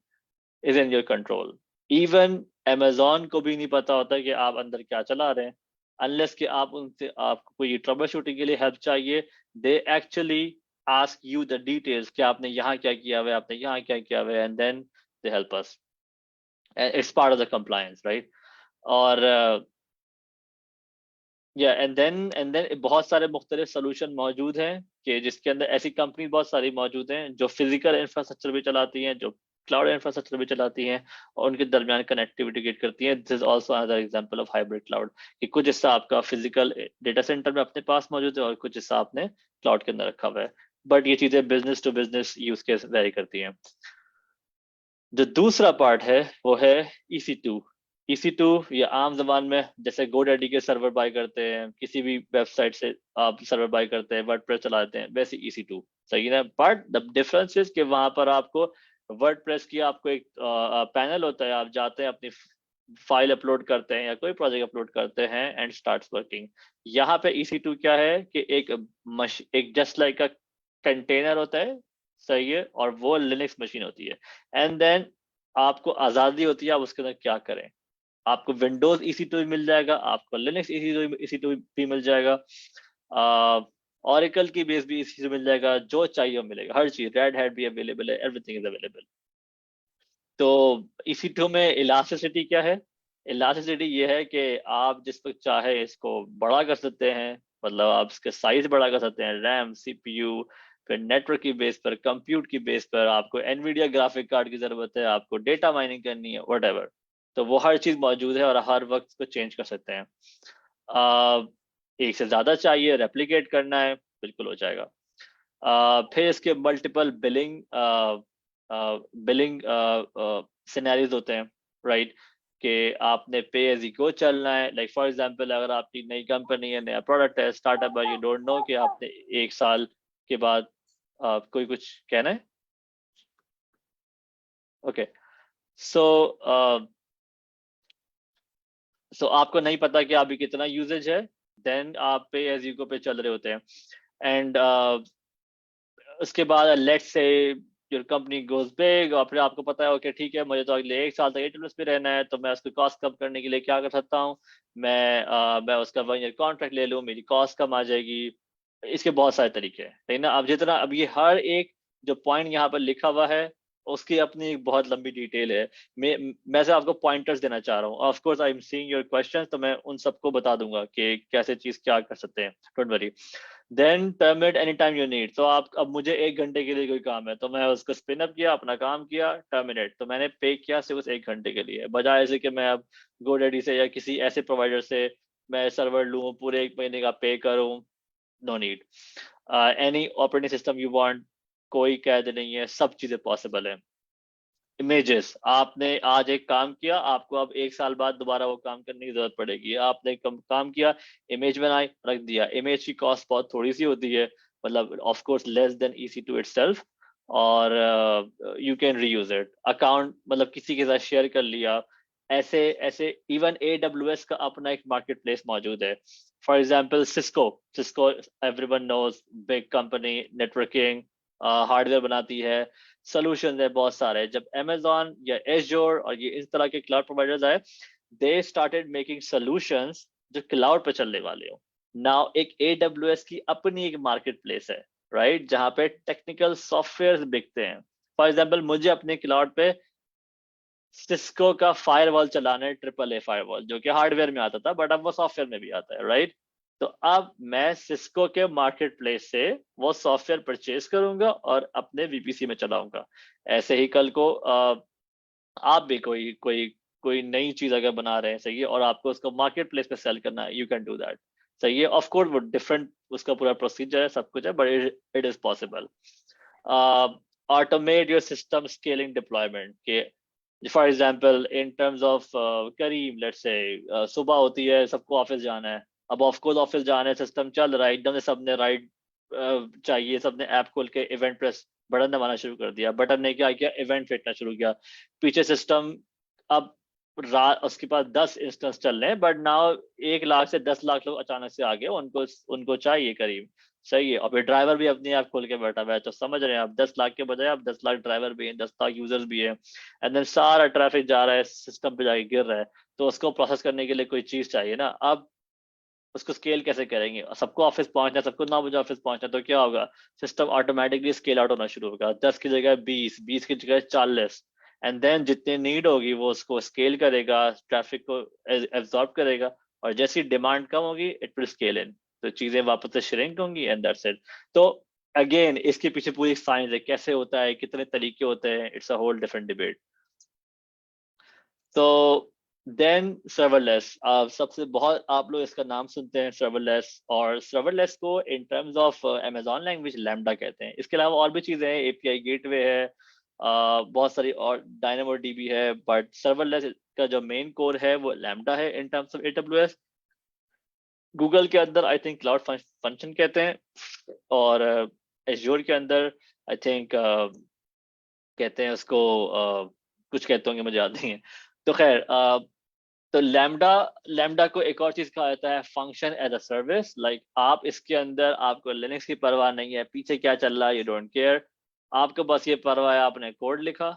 is in your control. Even Amazon को भी नहीं पता होता कि आप अंदर क्या चला रहे हैं, अनलेस कि आप उनसे आपको कोई ट्रबल शूटिंग के लिए हेल्प चाहिए, they actually ask you the details कि आपने यहाँ क्या किया हुआ है, आपने यहाँ क्या किया हुआ है, and then they help us. It's part of the compliance, right? और एंड देन बहुत सारे मुख्तलिफ सोल्यूशन मौजूद हैं कि जिसके अंदर ऐसी कंपनी बहुत सारी मौजूद हैं जो फिजिकल इंफ्रास्ट्रक्चर भी चलाती हैं, जो क्लाउड इंफ्रास्ट्रक्चर भी चलाती हैं और उनके दरमियान कनेक्टिविटी क्रिएट करती हैं. This is also another example of hybrid cloud कि कुछ हिस्सा आपका फिजिकल डेटा सेंटर में अपने पास मौजूद है और कुछ हिस्सा आपने क्लाउड के अंदर रखा हुआ है. बट ये चीजें business to business use case vary करती हैं. जो दूसरा पार्ट है वो है EC2. EC2 या आम जबान में जैसे GoDaddy के सर्वर बाय करते हैं, किसी भी वेबसाइट से आप सर्वर बाय करते हैं, वर्डप्रेस चलाते हैं, वैसे EC2 सही है. बट द डिफरेंस इज कि वहां पर आपको वर्डप्रेस की आपको एक पैनल होता है, आप जाते हैं अपनी फाइल अपलोड करते हैं या कोई प्रोजेक्ट अपलोड करते हैं एंड स्टार्ट्स वर्किंग. यहाँ पे EC2 क्या है कि एक जस्ट लाइक अ कंटेनर होता है, सही है, और वो लिनक्स मशीन होती है. एंड देन आपको आज़ादी होती है आप उसके अंदर क्या करें. आपको विंडोज EC2 भी मिल जाएगा, आपको लिनक्स EC2 भी मिल जाएगा, ऑरेकल की बेस भी EC2 मिल जाएगा, जो चाहिए वो मिलेगा, हर चीज. रेड हैट भी अवेलेबल है, एवरीथिंग इज अवेलेबल. तो EC2 में इलास्टिसिटी क्या है? इलास्टिसिटी ये है कि आप जिस वक्त चाहे इसको बड़ा कर सकते हैं, मतलब आप इसके साइज बड़ा कर सकते हैं, रैम, CPU, फिर नेटवर्क की बेस पर, कंप्यूट की बेस पर, आपको एनवीडिया ग्राफिक कार्ड की जरूरत है, आपको डेटा माइनिंग करनी है, व्हाटएवर, तो वो हर चीज मौजूद है और हर वक्त इसको चेंज कर सकते हैं. एक से ज्यादा चाहिए, रेप्लिकेट करना है, बिल्कुल हो जाएगा. फिर इसके मल्टीपल बिलिंग सिनेरियोज होते हैं, राइट, कि आपने पे एज यू गो चलना है. लाइक फॉर एग्जांपल अगर आपकी नई कंपनी है, नया प्रोडक्ट है, स्टार्टअप है, यू डोंट नो कि आपने 1 साल के बाद कोई कुछ कहना है. ओके, सो आपको नहीं पता कि अभी कितना यूजेज है, देन आप पे एज यू गो पे चल रहे होते हैं. एंड उसके बाद let's say your company goes big और फिर आपको पता है ओके ठीक है, मुझे तो अगले 1 साल तक AWS पे रहना है, तो मैं उसकी कॉस्ट कम करने के लिए क्या कर सकता हूँ, मैं उसका 1 ईयर कॉन्ट्रैक्ट ले लूँ, मेरी कॉस्ट कम आ जाएगी. इसके बहुत सारे तरीके हैं, लेकिन अब जितना अब ये हर एक जो पॉइंट यहाँ पर लिखा हुआ है उसकी अपनी एक बहुत लंबी डिटेल है. मैं से आपको पॉइंटर्स देना चाह रहा हूँ. Of course I am seeing your questions, तो मैं उन सबको बता दूंगा कि कैसे चीज क्या कर सकते हैं, don't worry. Then terminate any time you need. तो आप अब मुझे 1 घंटे के लिए कोई काम है तो मैं उसको स्पिन अप किया, अपना काम किया, टर्मिनेट, तो मैंने पे किया सिर्फ उस 1 घंटे के लिए, बजाय ऐसे कि मैं अब GoDaddy से या किसी ऐसे प्रोवाइडर से मैं सर्वर लूँ, पूरे 1 महीने का पे करूँ. No need. Any operating system you want, कोई कैद नहीं है, सब चीजें पॉसिबल है. इमेजेस, आपने आज एक काम किया, आपको अब 1 साल बाद दोबारा वो काम करने की जरूरत पड़ेगी. आपने काम किया, इमेज बनाई, रख दिया. इमेज की कॉस्ट बहुत थोड़ी सी होती है, मतलब of course less than EC2 itself, और you can reuse it. Account मतलब किसी के साथ शेयर कर लिया, ऐसे ऐसे. इवन AWS का अपना एक मार्केट प्लेस मौजूद है. For example Cisco everyone knows, big company, networking hardware बनाती है, सोल्यूशन है बहुत सारे. जब Amazon या Azure और ये इस तरह के क्लाउड प्रोवाइडर्स आए, दे स्टार्टेड मेकिंग सॉल्यूशंस जो क्लाउड पे चलने वाले हो. नाउ एक AWS की अपनी एक मार्केट प्लेस है, राइट, जहां पे टेक्निकल सॉफ्टवेयर बिकते हैं. फॉर एग्जाम्पल मुझे अपने क्लाउड पे सिस्को का फायरवॉल चलाना है, AAA फायरवॉल, जो कि हार्डवेयर में आता था, बट अब वो सॉफ्टवेयर में भी आता है, राइट. तो अब मैं सिस्को के मार्केट प्लेस से वो सॉफ्टवेयर परचेज करूंगा और अपने VPC में चलाऊंगा. ऐसे ही कल को आप भी कोई कोई कोई नई चीज अगर बना रहे हैं, सही है, और आपको उसको मार्केट प्लेस पे सेल करना है, यू कैन डू दैट. सही है, ऑफ कोर्स वो डिफरेंट उसका पूरा प्रोसीजर है, सब कुछ है, but it is possible. Automate your system scaling deployment के, for example in terms of Karim, let's say सुबह होती है, सबको ऑफिस जाना है. अब ऑफ कोर्स ऑफिस जाना है, सिस्टम चल रहा है, एकदम से सबने राइट चाहिए, सबने ऐप खोल के इवेंट प्रेस बटन दबाना शुरू कर दिया. बटन ने क्या किया, इवेंट फेंकना शुरू किया. पीछे सिस्टम अब रात उसके पास 10 इंस्टेंस चल रहे हैं, बट नाउ 1 लाख से 10 लाख लोग अचानक से आ गए, उनको चाहिए करीब. सही है। और फिर ड्राइवर भी अपने आप खोल के बैठा हुआ है, तो समझ रहे हैं आप 10 लाख के बजाय आप 10 लाख ड्राइवर भी हैं, 10 लाख यूजर्स भी हैं, एंड देन सारा ट्रैफिक जा रहा है सिस्टम पे जाके गिर रहा है, तो उसको प्रोसेस करने के लिए कोई चीज चाहिए ना। अब उसको स्केल कैसे करेंगे? सबको ऑफिस पहुंचना है, सबको 9 बजे ऑफिस पहुंचना है, तो क्या होगा? सिस्टम ऑटोमेटिकली स्केल आउट होना शुरू होगा, 10 की जगह 20, 20 की जगह 40, एंड देन जितनी नीड होगी वो उसको स्केल करेगा, ट्रैफिक को एब्जॉर्ब करेगा, और जैसी डिमांड कम होगी इट विल स्केल इन, तो चीजें वापस से श्रिंक होंगी, एंड दैट्स इट। तो अगेन इसके पीछे पूरी साइंस है, कैसे होता है, कितने तरीके होते हैं, it's a whole different debate. तो देन सर्वरलेस, सबसे बहुत आप लोग इसका नाम सुनते हैं सर्वरलेस, और सर्वरलेस को इन terms of Amazon language lambda कहते हैं। इसके अलावा और भी चीजें हैं, एपीआई गेटवे है, बहुत सारी और डायनामो डीबी है, बट सर्वरलेस का जो मेन कोर है वो लैम्डा है इन टर्म्स ऑफ एडब्ल्यूएस। गूगल के अंदर आई थिंक क्लाउड फंक्शन कहते हैं, और एज्योर के अंदर आई थिंक कहते हैं उसको, कुछ कहते होंगे मुझे याद नहीं है। तो खैर, तो लैम्डा लैम्डा को एक और चीज कहा जाता है function as a service. Like आप इसके अंदर, आपको लिनक्स की परवाह नहीं है, पीछे क्या चल रहा है, यू डोंट केयर, आपको बस ये परवाह है, आपने कोड लिखा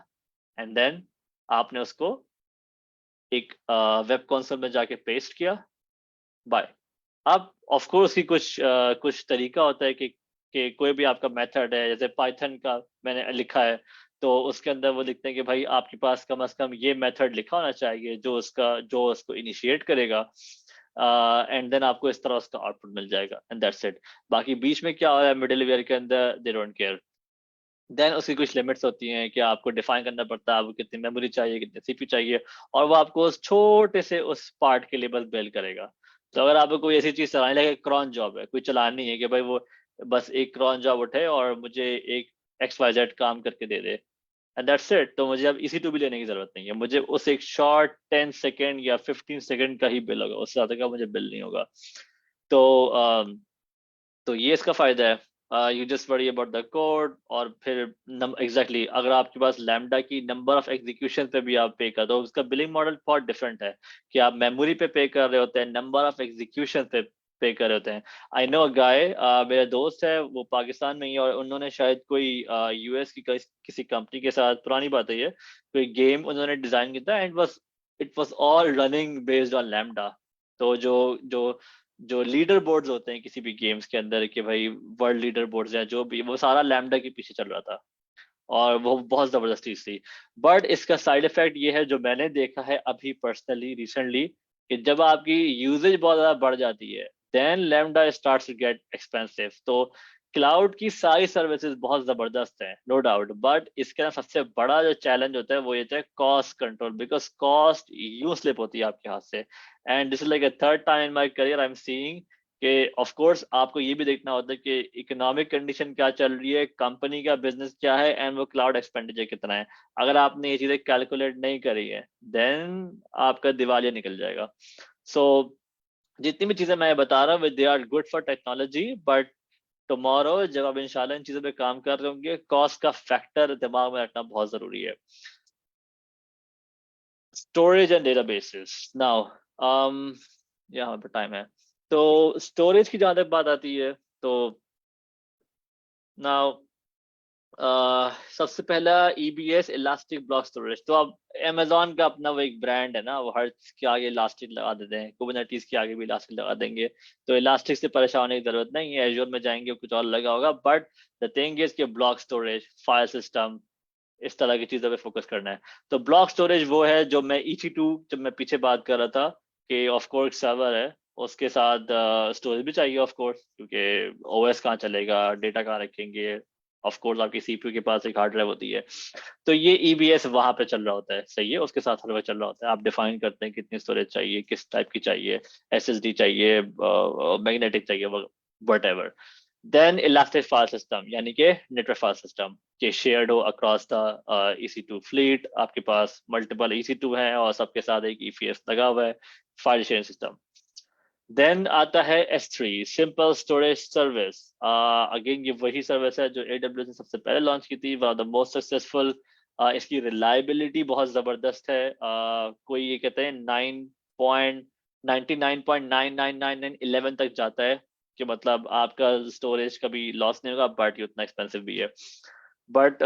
एंड देन आपने उसको एक वेब कंसोल में जाके पेस्ट किया, बाय। अब ऑफ कोर्स की कुछ तरीका होता है कि कोई भी आपका मेथड है, जैसे पाइथन का मैंने लिखा है, तो उसके अंदर वो लिखते हैं कि भाई आपके पास कम से कम ये मेथड लिखा होना चाहिए जो उसको इनिशिएट करेगा, एंड देन आपको इस तरह उसका आउटपुट मिल जाएगा, एंड दैट्स इट। बाकी बीच में क्या हो रहा है मिडिलवेयर के अंदर, दे डोंट केयर। देन उसकी कुछ लिमिट्स होती हैं कि आपको डिफाइन करना पड़ता है आपको कितनी मेमोरी चाहिए, कितनी सीपीयू चाहिए, और वो आपको उस छोटे से उस पार्ट के लिए बस बिल्ड करेगा। तो अगर आपको कोई ऐसी चीज चलानी लगे, क्रॉन जॉब है, कोई चलानी है कि भाई वो बस एक क्रॉन जॉब उठे और मुझे एक XYZ काम करके दे दे, एंड दैट्स इट, तो मुझे अब EC2 भी लेने की जरूरत नहीं है, मुझे उस एक शॉर्ट 10 सेकेंड या 15 सेकेंड का ही बिल होगा, उससे ज्यादा का मुझे बिल नहीं होगा। तो तो ये इसका फायदा है। You just worry about the code, और फिर एग्जैक्टली अगर आपके पास लैम्डा की नंबर ऑफ एग्जीक्यूशन पे भी आप पे कर दो, उसका बिलिंग मॉडल बहुत डिफरेंट है, कि आप मेमोरी पे कर रहे होते हैं, नंबर ऑफ एग्जीक्यूशन पे कर रहे होते हैं। आई नो अ गाय, मेरा दोस्त है, वो पाकिस्तान में ही है, और उन्होंने शायद कोई US की किसी कंपनी के साथ, पुरानी बात है ये, कोई गेम उन्होंने डिजाइन किया था, and it was all running based on lambda. तो जो जो जो लीडर बोर्ड्स होते हैं किसी भी गेम्स के अंदर, कि भाई वर्ल्ड लीडर बोर्ड्स या जो भी, वो सारा लैम्डा के पीछे चल रहा था, और वो बहुत जबरदस्त चीज थी। बट इसका साइड इफेक्ट ये है जो मैंने देखा है अभी पर्सनली रिसेंटली, कि जब आपकी यूजेज बहुत ज्यादा बढ़ जाती है, then lambda starts to get expensive. तो क्लाउड की सारी सर्विसेज बहुत जबरदस्त है, नो डाउट, बट इसके ना सबसे बड़ा जो चैलेंज होता है वो ये है कॉस्ट कंट्रोल, बिकॉज कॉस्ट यूं स्लिप होती है आपके हाथ से। And this is like a third time in my career I am seeing कि ऑफ कोर्स आपको ये भी देखना होता है कि इकोनॉमिक कंडीशन क्या चल रही है, कंपनी का बिजनेस क्या है, एंड वो क्लाउड एक्सपेंडिचर कितना है। अगर आपने ये चीजें कैलकुलेट नहीं करी है, देन आपका दिवालिया निकल जाएगा। सो जितनी भी चीजें मैं बता रहा हूँ they are good for technology, but tomorrow जब आप इंशाल्लाह इन चीजों पे काम कर रहे होंगे, कॉस्ट का फैक्टर दिमाग में रखना बहुत जरूरी है। स्टोरेज एंड डेटाबेसेस नाउ, यहाँ पर टाइम है, तो स्टोरेज की जहां तक बात आती है, तो नाउ सबसे पहला EBS इलास्टिक ब्लॉक स्टोरेज। तो अब अमेजोन का अपना वो एक ब्रांड है ना, वो हर चीज के आगे इलास्टिक लगा देते हैं, कुबरनेटीज के आगे भी इलास्टिक लगा देंगे, तो इलास्टिक से परेशान होने की जरूरत नहीं है, एज्योर में जाएंगे कुछ और लगा होगा। बट द थिंग इज कि ब्लॉक स्टोरेज, फाइल सिस्टम, इस तरह की चीजों पे फोकस करना है। तो ब्लॉक स्टोरेज वो है जो मैं EC2 जब मैं पीछे बात कर रहा था कि ऑफ कोर्स सर्वर है, उसके साथ स्टोरेज भी चाहिए ऑफ कोर्स, क्योंकि OS कहाँ चलेगा, डेटा कहाँ रखेंगे, ऑफ कोर्स आपकी CPU के पास एक हार्ड ड्राइव होती है, तो ये EBS वहां पे चल रहा होता है, सही है, उसके साथ सर्वर चल रहा होता है। आप डिफाइन करते हैं कितनी स्टोरेज चाहिए, किस टाइप की चाहिए, SSD चाहिए, मैग्नेटिक चाहिए, whatever. Then elastic file system, यानी कि नेटवर्क फाइल सिस्टम, कि शेयर्ड हो अक्रॉस द EC2 फ्लीट, आपके पास मल्टीपल EC2 हैं और सबके साथ एक EFS लगा हुआ है, फाइल शेयरिंग सिस्टम। देन आता है S3 simple storage service. Again ये वही सर्विस है जो AWS ने सबसे पहले लॉन्च की थी, one of the most successful. इसकी रिलायबिलिटी बहुत जबरदस्त है। कोई ये कहते हैं 99.9999911 तक जाता है कि मतलब आपका स्टोरेज कभी लॉस नहीं होगा, बट ये उतना एक्सपेंसिव भी है। बट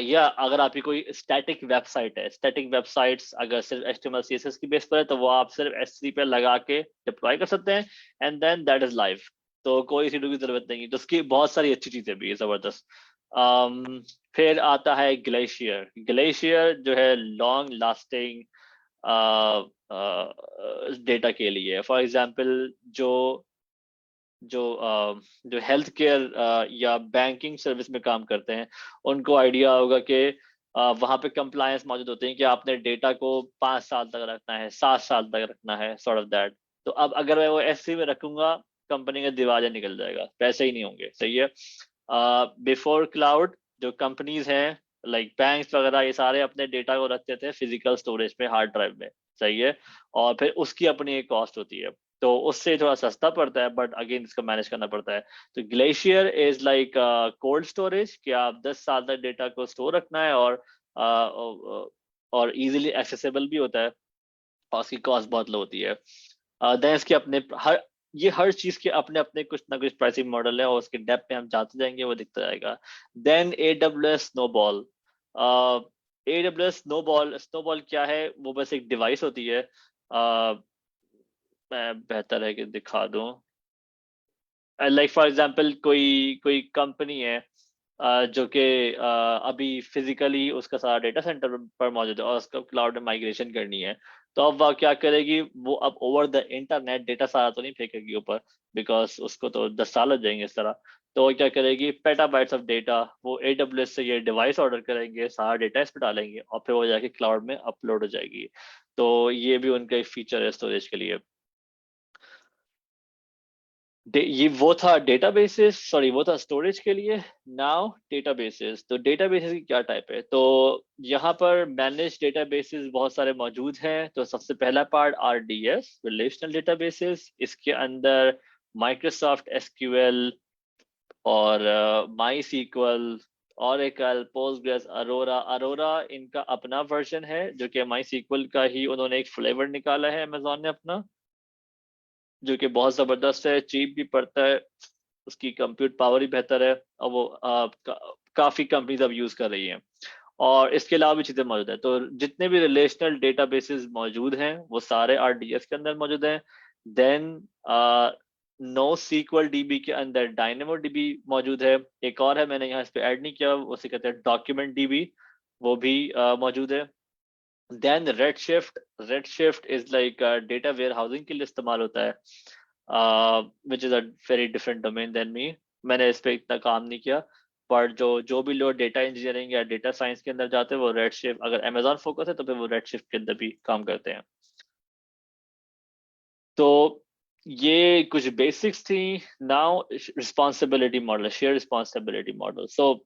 या अगर आपकी कोई स्टैटिक वेबसाइट है, स्टैटिक वेबसाइट्स अगर सिर्फ HTML CSS की बेस पर है तो वो आप सिर्फ S3 पे लगा के डिप्लॉय कर सकते हैं and then that is live, तो कोई सीडू की जरूरत नहीं है। तो उसकी बहुत सारी अच्छी चीजें भी है, जबरदस्त। फिर आता है ग्लेशियर। ग्लेशियर जो है लॉन्ग लास्टिंग डेटा के लिए। फॉर एग्जांपल जो हेल्थ केयर या बैंकिंग सर्विस में काम करते हैं उनको आइडिया होगा कि वहाँ पे कंप्लायंस मौजूद होते हैं कि आपने डेटा को 5 साल तक रखना है, 7 साल तक रखना है, सॉर्ट ऑफ दैट। तो अब अगर मैं वो S3 में रखूंगा, कंपनी का दिवालिया निकल जाएगा, पैसे ही नहीं होंगे, सही है। बिफोर क्लाउड जो कंपनीज हैं लाइक बैंक्स वगैरह, ये सारे अपने डेटा को रखते थे फिजिकल स्टोरेज पे, हार्ड ड्राइव में, सही है। और फिर उसकी अपनी एक कॉस्ट होती है, तो उससे थोड़ा सस्ता पड़ता है, बट अगेन इसको मैनेज करना पड़ता है। तो glacier is like cold storage कि आप 10 साल तक डेटा को स्टोर रखना है, और इजीली एक्सेसिबल भी होता है, और उसकी कॉस्ट बहुत लो होती है। देन इसके अपने हर चीज के अपने अपने कुछ ना कुछ प्राइसिंग मॉडल है, और उसके डेप्थ पे हम जाते जाएंगे, वो दिखता जाएगा। Then AWS snowball. AWS snowball क्या है, वो बस एक डिवाइस होती है। मैं बेहतर है कि दिखा दूं। लाइक फॉर एग्जांपल कोई कोई कंपनी है जो कि अभी फिजिकली उसका सारा डेटा सेंटर पर मौजूद है और उसका क्लाउड में माइग्रेशन करनी है। तो अब वह क्या करेगी, वो अब ओवर द इंटरनेट डेटा सारा तो नहीं फेंकेगी ऊपर, बिकॉज उसको तो 10 साल लग जाएंगे इस तरह। तो वो क्या करेगी, पेटाबाइट्स ऑफ डेटा वो AWS से ये डिवाइस ऑर्डर करेंगे, सारा डेटा इस पर डालेंगे, और फिर वो जाके क्लाउड में अपलोड हो जाएगी। तो ये भी उनका एक फीचर है स्टोरेज के लिए। ये वो था डेटाबेसेस, सॉरी वो था स्टोरेज के लिए। Now databases. तो डेटाबेसेस की क्या टाइप है, तो यहाँ पर मैनेज डेटाबेसेस बहुत सारे मौजूद हैं। तो सबसे पहला पार्ट RDS, रिलेशनल डेटाबेसेस। इसके अंदर माइक्रोसॉफ्ट SQL और MySQL, Oracle, Postgres, अरोरा इनका अपना वर्जन है, जो कि MySQL का ही उन्होंने एक फ्लेवर निकाला है अमेजोन ने अपना, जो कि बहुत जबरदस्त है, चीप भी पड़ता है, उसकी कंप्यूट पावर भी बेहतर है, और वो काफी कंपनीज अब यूज कर रही हैं। और इसके अलावा भी चीजें मौजूद है। तो जितने भी रिलेशनल डेटाबेसेस मौजूद हैं वो सारे RDS के अंदर मौजूद हैं। देन NoSQL DB के अंदर DynamoDB मौजूद है। एक और है, मैंने यहाँ इस पे ऐड नहीं किया, उसे कहते हैं डॉक्यूमेंट DB, वो भी मौजूद है। Then Redshift is like data warehousing के लिए इस्तेमाल होता है, which is a very different domain than me. मैंने इस पे इतना काम नहीं किया, पर जो भी लोग डेटा इंजीनियरिंग या डेटा साइंस के अंदर जाते हैं वो Redshift, अगर अमेजोन फोकस है तो फिर वो Redshift के अंदर भी काम करते हैं। तो ये कुछ बेसिक्स थी। Now responsibility model, share responsibility model. So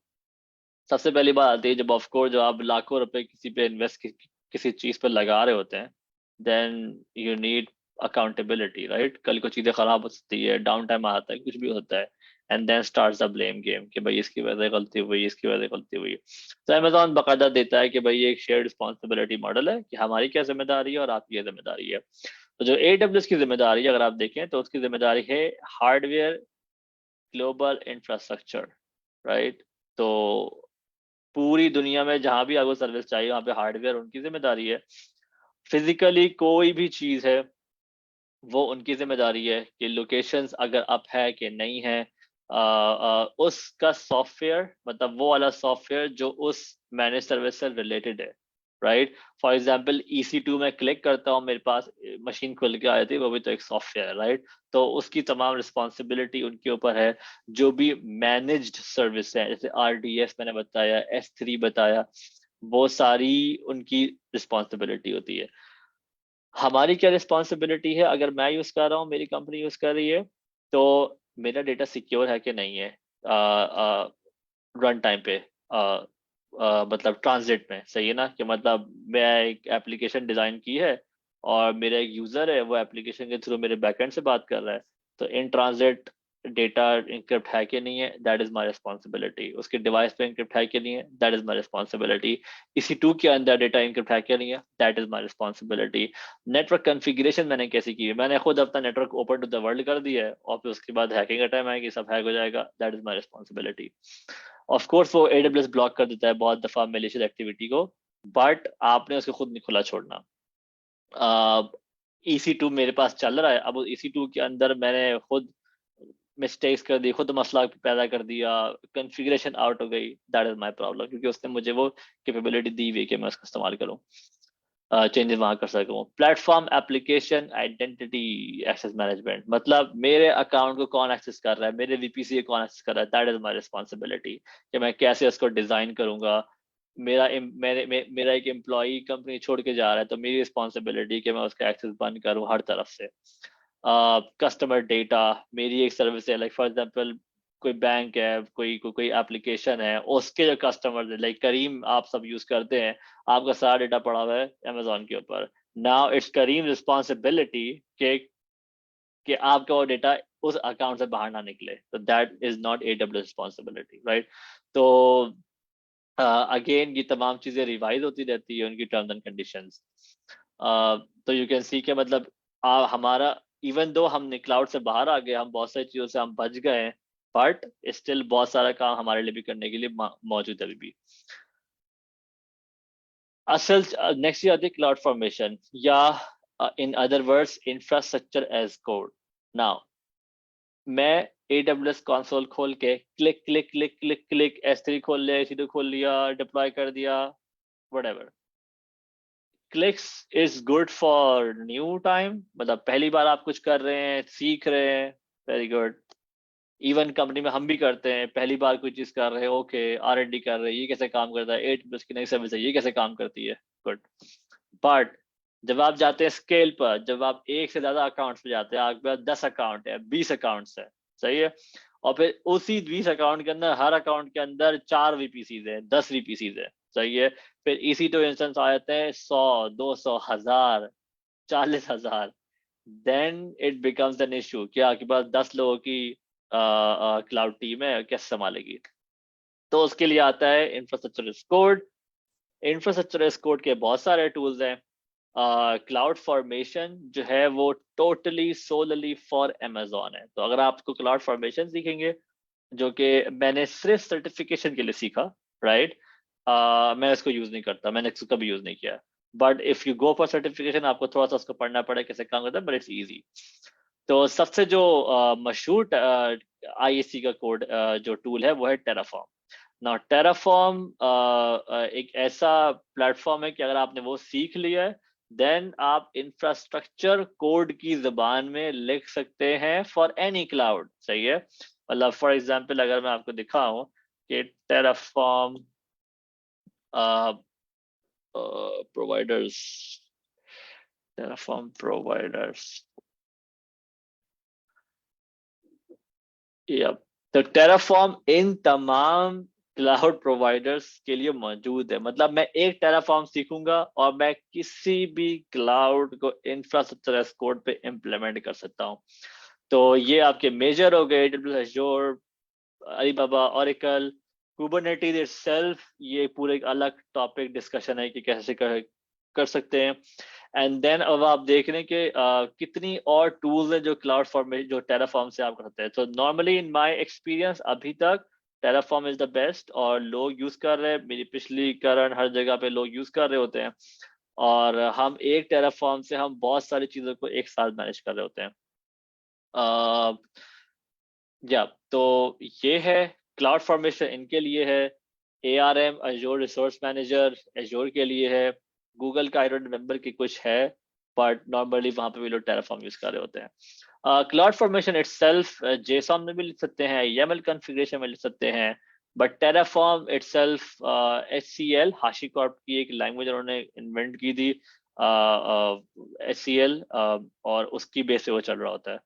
सबसे पहली बात आती है, जब ऑफकोर्स जब आप लाखों रुपए किसी पे इन्वेस्ट किसी चीज पे लगा रहे होते हैं, then you need accountability, right. कल को चीजें खराब हो सकती है, डाउन टाइम आता है, कुछ भी होता है, and then starts the blame game कि भाई इसकी वजह से गलती हुई, इसकी वजह से गलती हुई। तो अमेजोन बाकायदा देता है कि भाई ये एक शेयर रिस्पॉन्सिबिलिटी मॉडल है कि हमारी क्या जिम्मेदारी है और आपकी क्या जिम्मेदारी है। तो जो AWS की जिम्मेदारी है, अगर आप देखें तो उसकी जिम्मेदारी है हार्डवेयर ग्लोबल इंफ्रास्ट्रक्चर, राइट। तो पूरी दुनिया में जहां भी आपको सर्विस चाहिए वहां पे हार्डवेयर उनकी जिम्मेदारी है। फिजिकली कोई भी चीज है वो उनकी जिम्मेदारी है कि लोकेशंस अगर अप है कि नहीं है, उसका सॉफ्टवेयर, मतलब वो वाला सॉफ्टवेयर जो उस मैनेज सर्विस से रिलेटेड है, राइट। फॉर एग्जांपल EC2 में क्लिक करता हूँ, मेरे पास मशीन खुल के आई थी, वो भी तो एक सॉफ्टवेयर है, राइट। तो उसकी तमाम रिस्पॉन्सिबिलिटी उनके ऊपर है। जो भी मैनेज्ड सर्विस है, जैसे RDS मैंने बताया, S3 बताया, वो सारी उनकी रिस्पॉन्सिबिलिटी होती है। हमारी क्या रिस्पॉन्सिबिलिटी है, अगर मैं यूज कर रहा हूँ, मेरी कंपनी यूज कर रही है, तो मेरा डेटा सिक्योर है कि नहीं है रन टाइम पे, मतलब ट्रांजिट में, सही है ना। कि मतलब मैं एक एप्लीकेशन डिजाइन की है और मेरा एक यूजर है, वो एप्लीकेशन के थ्रू मेरे बैकएंड से बात कर रहा है, तो इन ट्रांजिट डेटा इंक्रिप्ट है कि नहीं है, दैट इज माय रिस्पॉन्सिबिलिटी। उसके डिवाइस पे इंक्रिप्ट है कि नहीं है, that is my responsibility. EC2 के अंदर डेटा इंक्रिप्ट है कि नहीं है, that is my responsibility. Network configuration मैंने कैसी की है, मैंने खुद अपना network open to the world कर दिया है और फिर उसके बाद हैकिंग का टाइम आएगी, सब हैक हो जाएगा, that is my responsibility. Of course वो AWS ब्लॉक कर देता है बहुत दफा मैलिशियस एक्टिविटी को, बट आपने उसको खुद नहीं खुला छोड़ना। EC2 मेरे पास चल रहा है, अब उस EC2 के अंदर मैंने खुद मिस्टेक्स कर दी, खुद मसला पैदा कर दिया, कॉन्फ़िगरेशन आउट हो गई, दैट इज माय प्रॉब्लम, क्योंकि उसने मुझे वो कैपेबिलिटी दी हुई कि मैं उसका इस्तेमाल करूं, चेंजेस वहां कर सकूं। Platform application identity access management, मतलब मेरे अकाउंट को कौन एक्सेस कर रहा है, मेरे VPC को कौन एक्सेस कर रहा है, दैट इज माय रिस्पॉन्सिबिलिटी, कि मैं कैसे उसको डिजाइन करूंगा। मेरा एक एम्प्लॉई कंपनी छोड़ के जा रहा है, तो मेरी रिस्पॉन्सिबिलिटी कि मैं उसका एक्सेस बंद करूं हर तरफ से। कस्टमर डेटा, मेरी एक सर्विस है, लाइक फॉर एग्जांपल कोई बैंक है, कोई एप्लीकेशन है, उसके जो कस्टमर है, लाइक करीम आप सब यूज करते हैं, आपका सारा डेटा पड़ा हुआ है Amazon के ऊपर। नाउ इट्स करीम रिस्पॉन्सिबिलिटी कि आपका वो डेटा उस अकाउंट से बाहर ना निकले, तो that is not AWS responsibility, right. तो अगेन ये तमाम चीजें रिवाइज होती रहती है, उनकी टर्म्स एंड कंडीशंस। तो यू कैन सी के मतलब हमारा इवन दो हम क्लाउड से बाहर आ गए, हम बहुत सारी चीजों से हम बच गए, बट स्टिल बहुत सारा काम हमारे लिए भी करने के लिए मौजूद है अभी भी। असल नेक्स्ट आती है क्लाउड फॉर्मेशन, या in other words infrastructure as code. Now मैं AWS कंसोल खोल के click click click click click S3 खोल लिया, EC2 खोल लिया, डिप्लॉय कर दिया, whatever. Clicks is good for new time, मतलब पहली बार आप कुछ कर रहे हैं, सीख रहे हैं, वेरी गुड। इवन कंपनी में हम भी करते हैं, पहली बार कोई चीज कर रहे हैं, ओके R&D कर रहे हैं, ये कैसे काम करता है, AWS की नई सर्विस है, ये कैसे काम करती है, गुड। बट जब आप जाते हैं स्केल पर, जब आप एक से ज्यादा अकाउंट्स पे जाते हैं, आपके पास 10 अकाउंट है, 20 अकाउंट्स है, सही है, और फिर उसी 20 अकाउंट के अंदर हर अकाउंट के अंदर 4 VPCs है, 10 VPCs है, सही है। फिर EC2 इंस्टेंस आ जाते हैं 100, 200, 1000, 40,000, then it becomes an issue कि आपके पास 10 लोगों की क्लाउड टीम है, कैसे संभालेगी। तो उसके लिए आता है infrastructure as code. Infrastructure as code के बहुत सारे टूल्स हैं। क्लाउड फॉर्मेशन जो है वो टोटली सोलली फॉर Amazon है, तो अगर आपको क्लाउड फॉर्मेशन सीखेंगे, जो कि मैंने सिर्फ सर्टिफिकेशन के लिए सीखा, राइट, मैं इसको यूज नहीं करता, मैंने इसको कभी यूज नहीं किया, but if you go for certification आपको थोड़ा सा उसको पढ़ना पड़ेगा कैसे काम करता है, बट इट्स इजी। तो सबसे जो मशहूर IAC का कोड जो टूल है वो है टेराफॉर्म। ना टेराफॉर्म एक ऐसा प्लेटफॉर्म है कि अगर आपने वो सीख लिया है, देन आप इंफ्रास्ट्रक्चर कोड की जबान में लिख सकते हैं फॉर एनी क्लाउड, सही है। मतलब फॉर एग्जांपल अगर मैं आपको दिखाऊं कि टेराफॉर्म प्रोवाइडर्स, टेराफॉर्म प्रोवाइडर्स, तो टेराफॉर्म इन तमाम क्लाउड प्रोवाइडर्स के लिए मौजूद है। मतलब मैं एक टेराफॉर्म सीखूंगा और मैं किसी भी क्लाउड को इंफ्रास्ट्रक्चर एज कोड पे इम्प्लीमेंट कर सकता हूँ। तो ये आपके मेजर हो गए, AWS Azure, Alibaba, Oracle, Kubernetes itself, ये पूरे एक अलग टॉपिक डिस्कशन है कि कैसे कर सकते हैं। एंड देन अब आप देख रहे हैं कि कितनी और टूल्स हैं जो क्लाउड फॉर्मेशन जो टेराफॉर्म से आप कर सकते हैं। तो नॉर्मली इन माय एक्सपीरियंस अभी तक टेराफॉर्म इज द बेस्ट और लोग यूज कर रहे हैं, मेरी पिछली करंट हर जगह पे लोग यूज कर रहे होते हैं, और हम एक टेराफॉर्म से हम बहुत सारी चीजों को एक साथ मैनेज कर रहे होते हैं। या तो ये है क्लाउड फॉर्मेशन, इनके लिए है। ARM Azure resource manager Azure के लिए है। गूगल का आई डोंट रिमेंबर कि कुछ है, बट नॉर्मली वहां पे भी लोग टेराफॉर्म यूज कर रहे होते हैं। क्लाउड फॉर्मेशन इटसेल्फ JSON में भी लिख सकते हैं, YAML कॉन्फ़िगरेशन में लिख सकते हैं, but Terraform itself HCL, HashiCorp की एक लैंग्वेज उन्होंने इन्वेंट की थी, HCL, और उसकी बेस पे वो चल रहा होता है।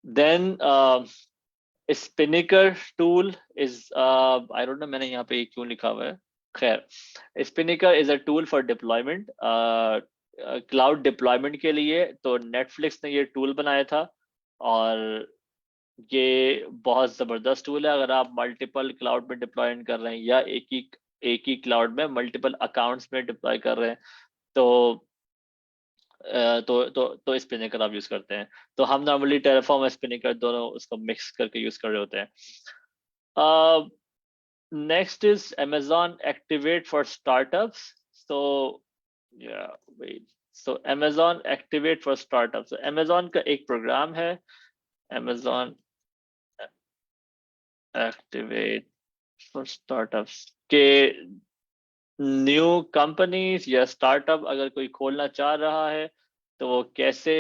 Then Spinnaker tool is, I don't know मैंने यहाँ पे क्यों लिखा हुआ है, खैर, Spinnaker is a tool for deployment, cloud deployment के लिए। तो नेटफ्लिक्स ने ये टूल बनाया था, और ये बहुत ज़बरदस्त टूल है अगर आप मल्टीपल क्लाउड में डिप्लॉय कर रहे हैं या एक ही क्लाउड में मल्टीपल अकाउंट्स में डिप्लॉय कर रहे हैं तो तो स्पिनिकर आप यूज करते हैं। तो हम नॉर्मली टेराफॉर्म और स्पिनिकर दोनों उसको मिक्स करके यूज कर रहे होते हैं। Next is Amazon Activate for startups. So yeah, wait. So Amazon Activate for startups. So Amazon का एक प्रोग्राम है Amazon Activate for startups के न्यू कंपनीज या स्टार्टअप अगर कोई खोलना चाह रहा है तो वो कैसे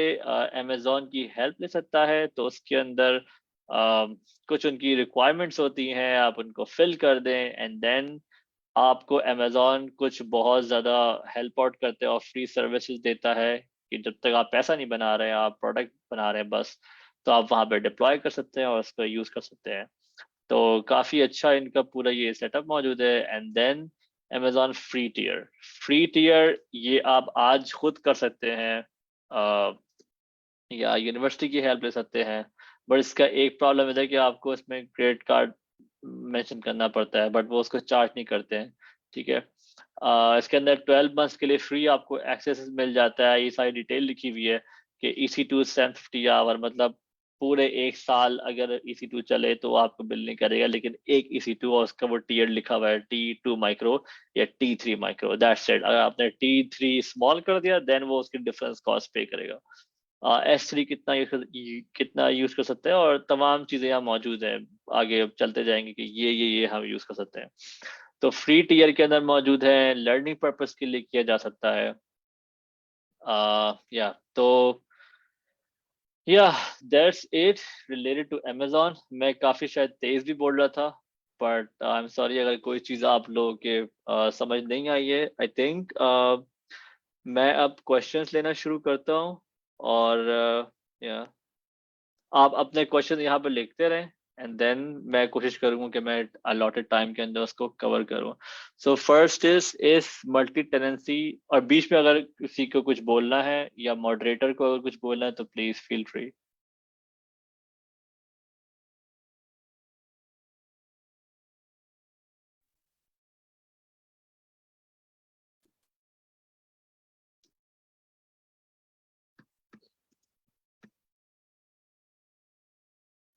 अमेजोन की हेल्प ले सकता है। तो उसके अंदर कुछ उनकी रिक्वायरमेंट्स होती हैं, आप उनको फिल कर दें एंड देन आपको अमेजोन कुछ बहुत ज़्यादा हेल्प आउट करते हैं और फ्री सर्विसेज देता है कि जब तक आप पैसा नहीं बना रहे हैं, आप प्रोडक्ट बना रहे हैं बस, तो आप वहाँ पे डिप्लॉय कर सकते हैं और उसको यूज़ कर सकते हैं। तो काफ़ी अच्छा इनका पूरा ये सेटअप मौजूद है। And then Amazon free tier ये आप आज खुद कर सकते हैं या यूनिवर्सिटी की हेल्प ले सकते हैं। बट इसका एक प्रॉब्लम है कि आपको इसमें क्रेडिट कार्ड मेंशन करना पड़ता है, बट वो उसको चार्ज नहीं करते हैं। ठीक है, इसके अंदर 12 मंथ्स के लिए फ्री आपको एक्सेस मिल जाता है। ये सारी डिटेल लिखी हुई है कि EC2 750 आवर, मतलब पूरे एक साल अगर EC2 चले तो आपको बिल नहीं करेगा, लेकिन एक EC2 और उसका वो टीयर लिखा हुआ है T2 माइक्रो या T3 माइक्रो, दैट्स इट। अगर आपने T3 स्मॉल कर दिया देन वो उसकी डिफरेंस कॉस्ट पे करेगा। S3 कितना यूज कर सकते हैं और तमाम चीजें यहाँ मौजूद हैं। आगे अब चलते जाएंगे कि ये हम यूज कर सकते हैं। तो फ्री टियर के अंदर मौजूद है, लर्निंग पर्पस के लिए किया जा सकता है। या तो या that's it related to Amazon। मैं काफी शायद तेज भी बोल रहा था, बट आई एम सॉरी अगर कोई चीज आप लोगों के समझ नहीं आई है। आई थिंक मैं अब क्वेश्चंस लेना शुरू करता हूँ और या आप अपने क्वेश्चन यहाँ पे लिखते रहें एंड देन मैं कोशिश करूंगा कि मैं अलॉटेड टाइम के अंदर उसको कवर करूँ। So first is multi tenancy, और बीच में अगर किसी को कुछ बोलना है या मॉडरेटर को अगर कुछ बोलना है तो प्लीज फील फ्री।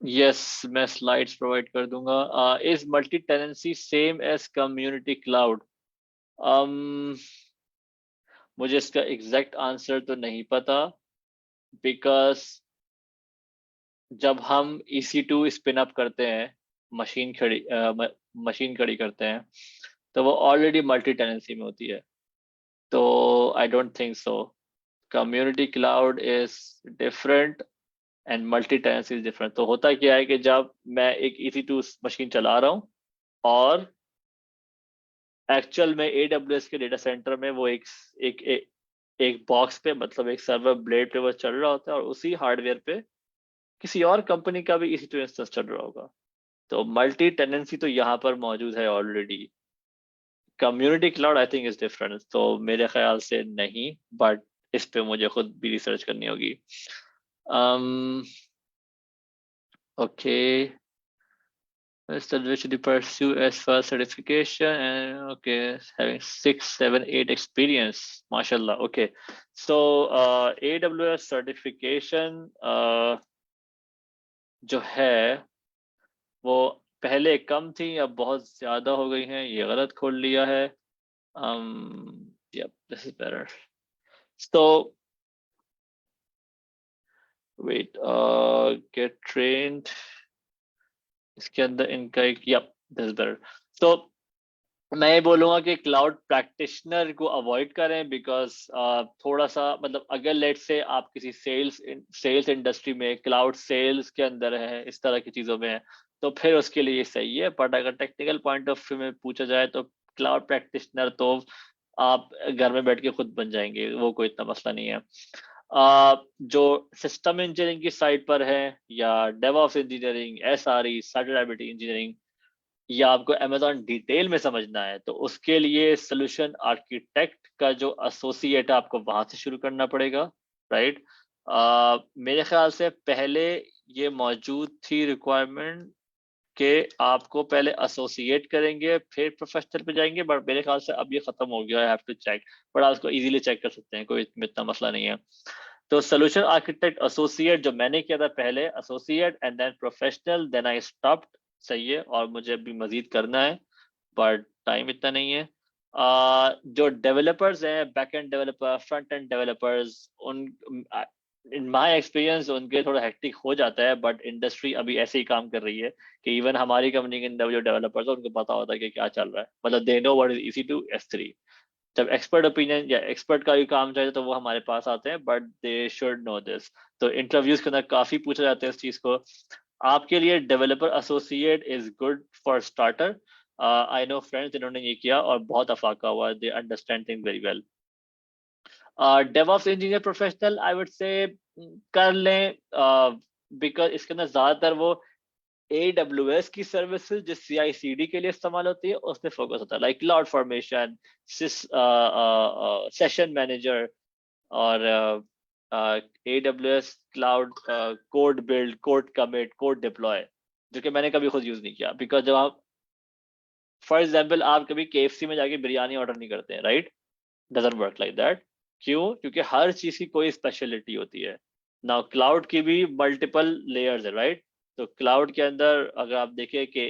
यस, मैं स्लाइड्स प्रोवाइड कर दूंगा। Is multi tenancy same as community cloud? मुझे इसका एग्जैक्ट आंसर तो नहीं पता, बिकॉज जब हम EC2 स्पिन अप करते हैं, मशीन खड़ी करते हैं, तो वो ऑलरेडी मल्टी टेनेंसी में होती है। तो I don't think so. Community cloud is different and multi tenancy is different. तो होता क्या है कि जब मैं एक EC2 मशीन चला रहा हूँ और एक्चुअल में AWS के डेटा सेंटर में वो एक बॉक्स पे, मतलब एक सर्वर ब्लेड पे वो चल रहा होता है और उसी हार्डवेयर पे किसी और कंपनी का भी EC2 इंस्टेंस चल रहा होगा। तो मल्टी टेनेंसी तो यहाँ पर मौजूद है already. Community cloud I think is different, तो मेरे ख्याल से नहीं, बट इस पे मुझे खुद भी रिसर्च करनी होगी। Okay, which do you pursue as far certification and okay, having 6, 7, 8 experience, mashallah. Okay, so AWS certification जो है वो पहले कम थी, अब बहुत ज्यादा हो गई हैं, ये गलत खोल लिया है। Yep, this is better. So wait, get trained, इसके अंदर इनका एक yep, this is better. So मैं ये बोलूँगा कि क्लाउड प्रैक्टिशनर को अवॉइड करें, बिकॉज थोड़ा सा, मतलब अगर लेट से आप किसी सेल्स इंडस्ट्री में क्लाउड सेल्स के अंदर है, इस तरह की चीज़ों में है, तो फिर उसके लिए ये सही है। बट अगर टेक्निकल पॉइंट ऑफ व्यू में पूछा जाए तो क्लाउड प्रैक्टिशनर तो आप घर में बैठ के खुद बन जाएंगे, वो कोई इतना मसला नहीं है। जो सिस्टम इंजीनियरिंग की साइड पर है या DevOps engineering, SRE site reliability engineering, या आपको Amazon डिटेल में समझना है, तो उसके लिए सोल्यूशन आर्किटेक्ट का जो एसोसिएट है आपको वहां से शुरू करना पड़ेगा, राइट। मेरे ख्याल से पहले ये मौजूद थी रिक्वायरमेंट कि आपको पहले एसोसिएट करेंगे फिर प्रोफेशनल पे जाएंगे, बट मेरे ख्याल से अब ये खत्म हो गया, I have to check, but आप इसको इजीली चेक कर सकते हैं, कोई इतना मसला नहीं है। तो सोल्यूशन आर्किटेक्ट एसोसिएट जो मैंने किया था पहले, associate and then professional, then I stopped, सही है, और मुझे अभी मजीद करना है बट टाइम इतना नहीं है। जो डेवलपर्स हैं, back end developer, front end developers, उन इन माय एक्सपीरियंस उनके थोड़ा हेक्टिक हो जाता है, बट इंडस्ट्री अभी ऐसे ही काम कर रही है कि इवन हमारी कंपनी के अंदर जो डेवलपर्स है उनको पता होता है कि क्या चल रहा है, मतलब they know what is EC2 S3। जब एक्सपर्ट ओपिनियन या एक्सपर्ट का भी काम चाहिए तो वो हमारे पास आते हैं, but they should know this. तो इंटरव्यूज के अंदर काफी पूछा जाता है इस चीज को। आपके लिए developer associate is good for starter. I know friends जिन्होंने ये किया और बहुत अफाका हुआ, they understand thing very well. DevOps engineer professional I would से कर लें, बिकॉज इसके अंदर ज्यादातर वो AWS की सर्विसेज जो CI/CD के लिए इस्तेमाल होती है उस पर फोकस होता है, like cloud formation, session manager, और AWS cloud code build, code commit, code deploy, जो कि मैंने कभी खुद यूज नहीं किया, बिकॉज जब आप फॉर एग्जाम्पल आप कभी KFC में जाके बिरयानी ऑर्डर नहीं करते हैं, right, doesn't work like that. क्यों? क्योंकि हर चीज की कोई स्पेशलिटी होती है। नाउ क्लाउड की भी मल्टीपल लेयर्स है, राइट। तो क्लाउड के अंदर अगर आप देखें कि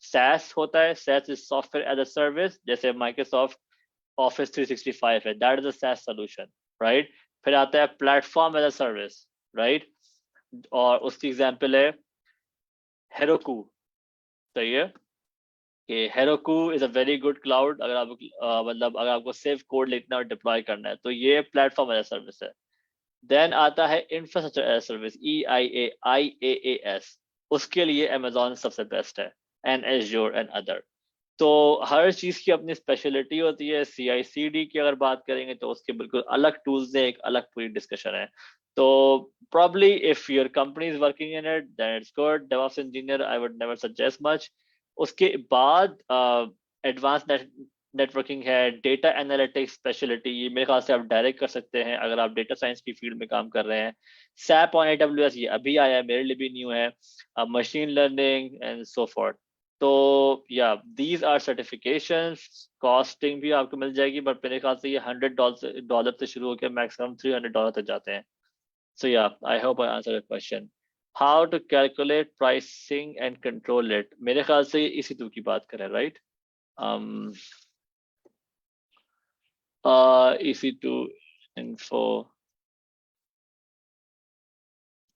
SaaS होता है, SaaS is software as a service, जैसे माइक्रोसॉफ्ट ऑफिस 365 है, that is a SaaS solution, right. फिर आता है platform as a service, right, और उसकी एग्जांपल है हेरोकू, सही है कि Heroku is a very good cloud. अगर आप मतलब अगर आपको सिर्फ कोड लिखना और डिप्लॉय करना है तो ये प्लेटफॉर्म एज अ सर्विस है। देन आता है infrastructure as a service, IaaS, उसके लिए अमेजोन सबसे बेस्ट है, एंड एज्योर एंड अदर। तो हर चीज की अपनी स्पेशलिटी होती है। CI/CD की अगर बात करेंगे तो उसके बिल्कुल अलग टूल्स हैं, एक अलग पूरी डिस्कशन है। तो probably if your company is working in it then it's good. DevOps engineer I would never suggest much. उसके बाद एडवांस नेटवर्किंग है, डेटा एनालिटिक्स स्पेशलिटी, ये मेरे ख्याल से आप डायरेक्ट कर सकते हैं अगर आप डेटा साइंस की फील्ड में काम कर रहे हैं। SAP ऑन AWS ये अभी आया है, मेरे लिए भी न्यू है, machine learning and so forth. तो या दीज आर सर्टिफिकेशंस, कॉस्टिंग भी आपको मिल जाएगी, बट मेरे ख्याल से ये $100 से शुरू होकर मैक्सिमम $300 तक जाते हैं। So yeah, I hope I answered the question. How to calculate pricing and control it? मेरे ख्याल से ये EC2 की बात करें, right? EC2 info.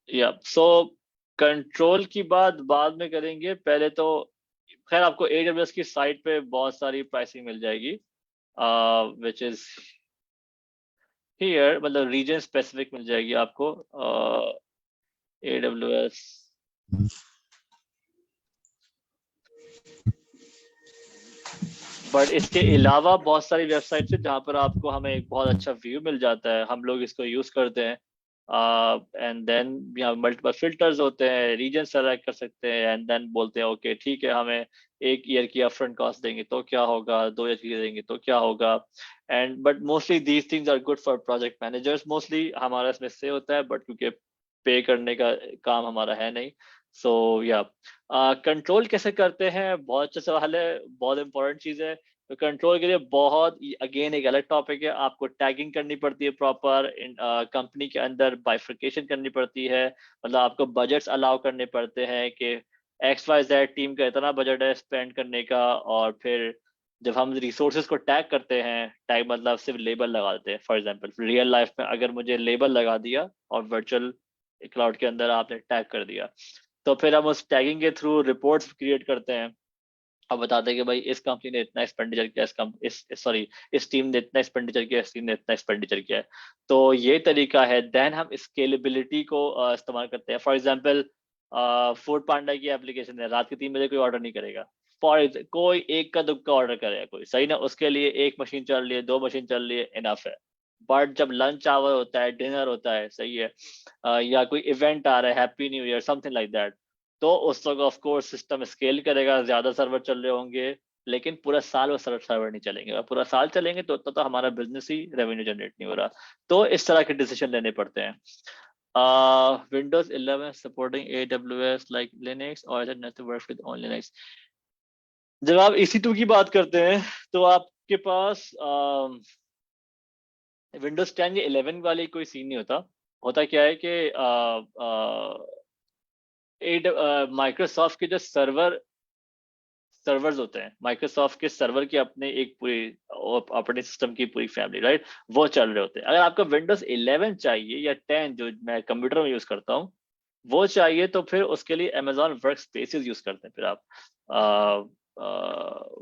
Yeah, so control की बात बाद में करेंगे, पहले तो खैर आपको AWS की साइट पे बहुत सारी प्राइसिंग मिल जाएगी, which is here, मतलब रीजन स्पेसिफिक मिल जाएगी आपको। AWS बट इसके अलावा बहुत सारी वेबसाइट्स है जहाँ पर आपको हमें एक बहुत अच्छा व्यू मिल जाता है, हम लोग इसको यूज करते हैं। एंड देन यहाँ मल्टीपल फिल्टर्स होते हैं, रीजन सेलेक्ट कर सकते हैं, एंड देन बोलते हैं ओके ठीक है, हमें 1 ईयर की अपफ्रंट कॉस्ट देंगे तो क्या होगा, 2 ईयर की देंगे तो क्या होगा। And but mostly these things are good for project managers, mostly हमारा इसमें से होता है, बट क्योंकि पे करने का काम हमारा है नहीं। सो या कंट्रोल कैसे करते हैं, बहुत अच्छा सवाल है, बहुत इंपॉर्टेंट चीज है। तो कंट्रोल के लिए बहुत अगेन एक अलग टॉपिक है, आपको टैगिंग करनी पड़ती है प्रॉपर, कंपनी के अंदर बाइफर्केशन करनी पड़ती है, मतलब आपको बजट्स अलाउ करने पड़ते हैं कि XYZ टीम का इतना बजट है स्पेंड करने का। और फिर जब हम रिसोर्सेज को टैग करते हैं, टैग मतलब सिर्फ लेबल लगा देते हैं, फॉर एग्जांपल रियल लाइफ में अगर मुझे लेबल लगा दिया और वर्चुअल क्लाउड के अंदर आपने टैग कर दिया, तो फिर हम उस टैगिंग के थ्रू रिपोर्ट्स क्रिएट करते हैं और बताते हैं कि भाई इस कंपनी ने इतना एक्सपेंडिचर किया, इस टीम ने इतना एक्सपेंडिचर किया, इस टीम ने इतना एक्सपेंडिचर किया है। तो ये तरीका है। देन हम स्केलेबिलिटी को इस्तेमाल करते हैं। फॉर एग्जांपल फूड पांडा की एप्लीकेशन है, रात के 3 बजे कोई ऑर्डर नहीं करेगा, कोई एक का दुक्का ऑर्डर करेगा कोई, सही ना, उसके लिए 1 मशीन चल रही है, 2 मशीन चल रही है, इनफ है। बट जब लंच आवर होता है, डिनर होता है, सही है, या कोई इवेंट आ रहा है, happy new year, something like that, तो उस वक्त ऑफ कोर्स सिस्टम स्केल करेगा, ज्यादा सर्वर चल रहे होंगे, लेकिन पूरा साल वो सर्वर नहीं चलेंगे, और पूरा साल चलेंगे तो हमारा बिजनेस ही रेवेन्यू जनरेट नहीं हो रहा। तो इस तरह के डिसीजन लेने पड़ते हैं। Windows 11 supporting AWS like Linux, or is it not to work with only Linux? जब आप EC2 की बात करते हैं तो आपके पास Windows 10 या 11 वाली कोई सीन नहीं होता। होता क्या है कि माइक्रोसॉफ्ट के जो सर्वर्स होते हैं, माइक्रोसॉफ्ट के सर्वर की अपने एक पूरी ऑपरेटिंग सिस्टम की पूरी फैमिली, राइट, वो चल रहे होते हैं। अगर आपको विंडोज 11 चाहिए या 10 जो मैं कंप्यूटर में यूज करता हूँ वो चाहिए, तो फिर उसके लिए Amazon वर्क स्पेसेस यूज करते हैं। फिर आप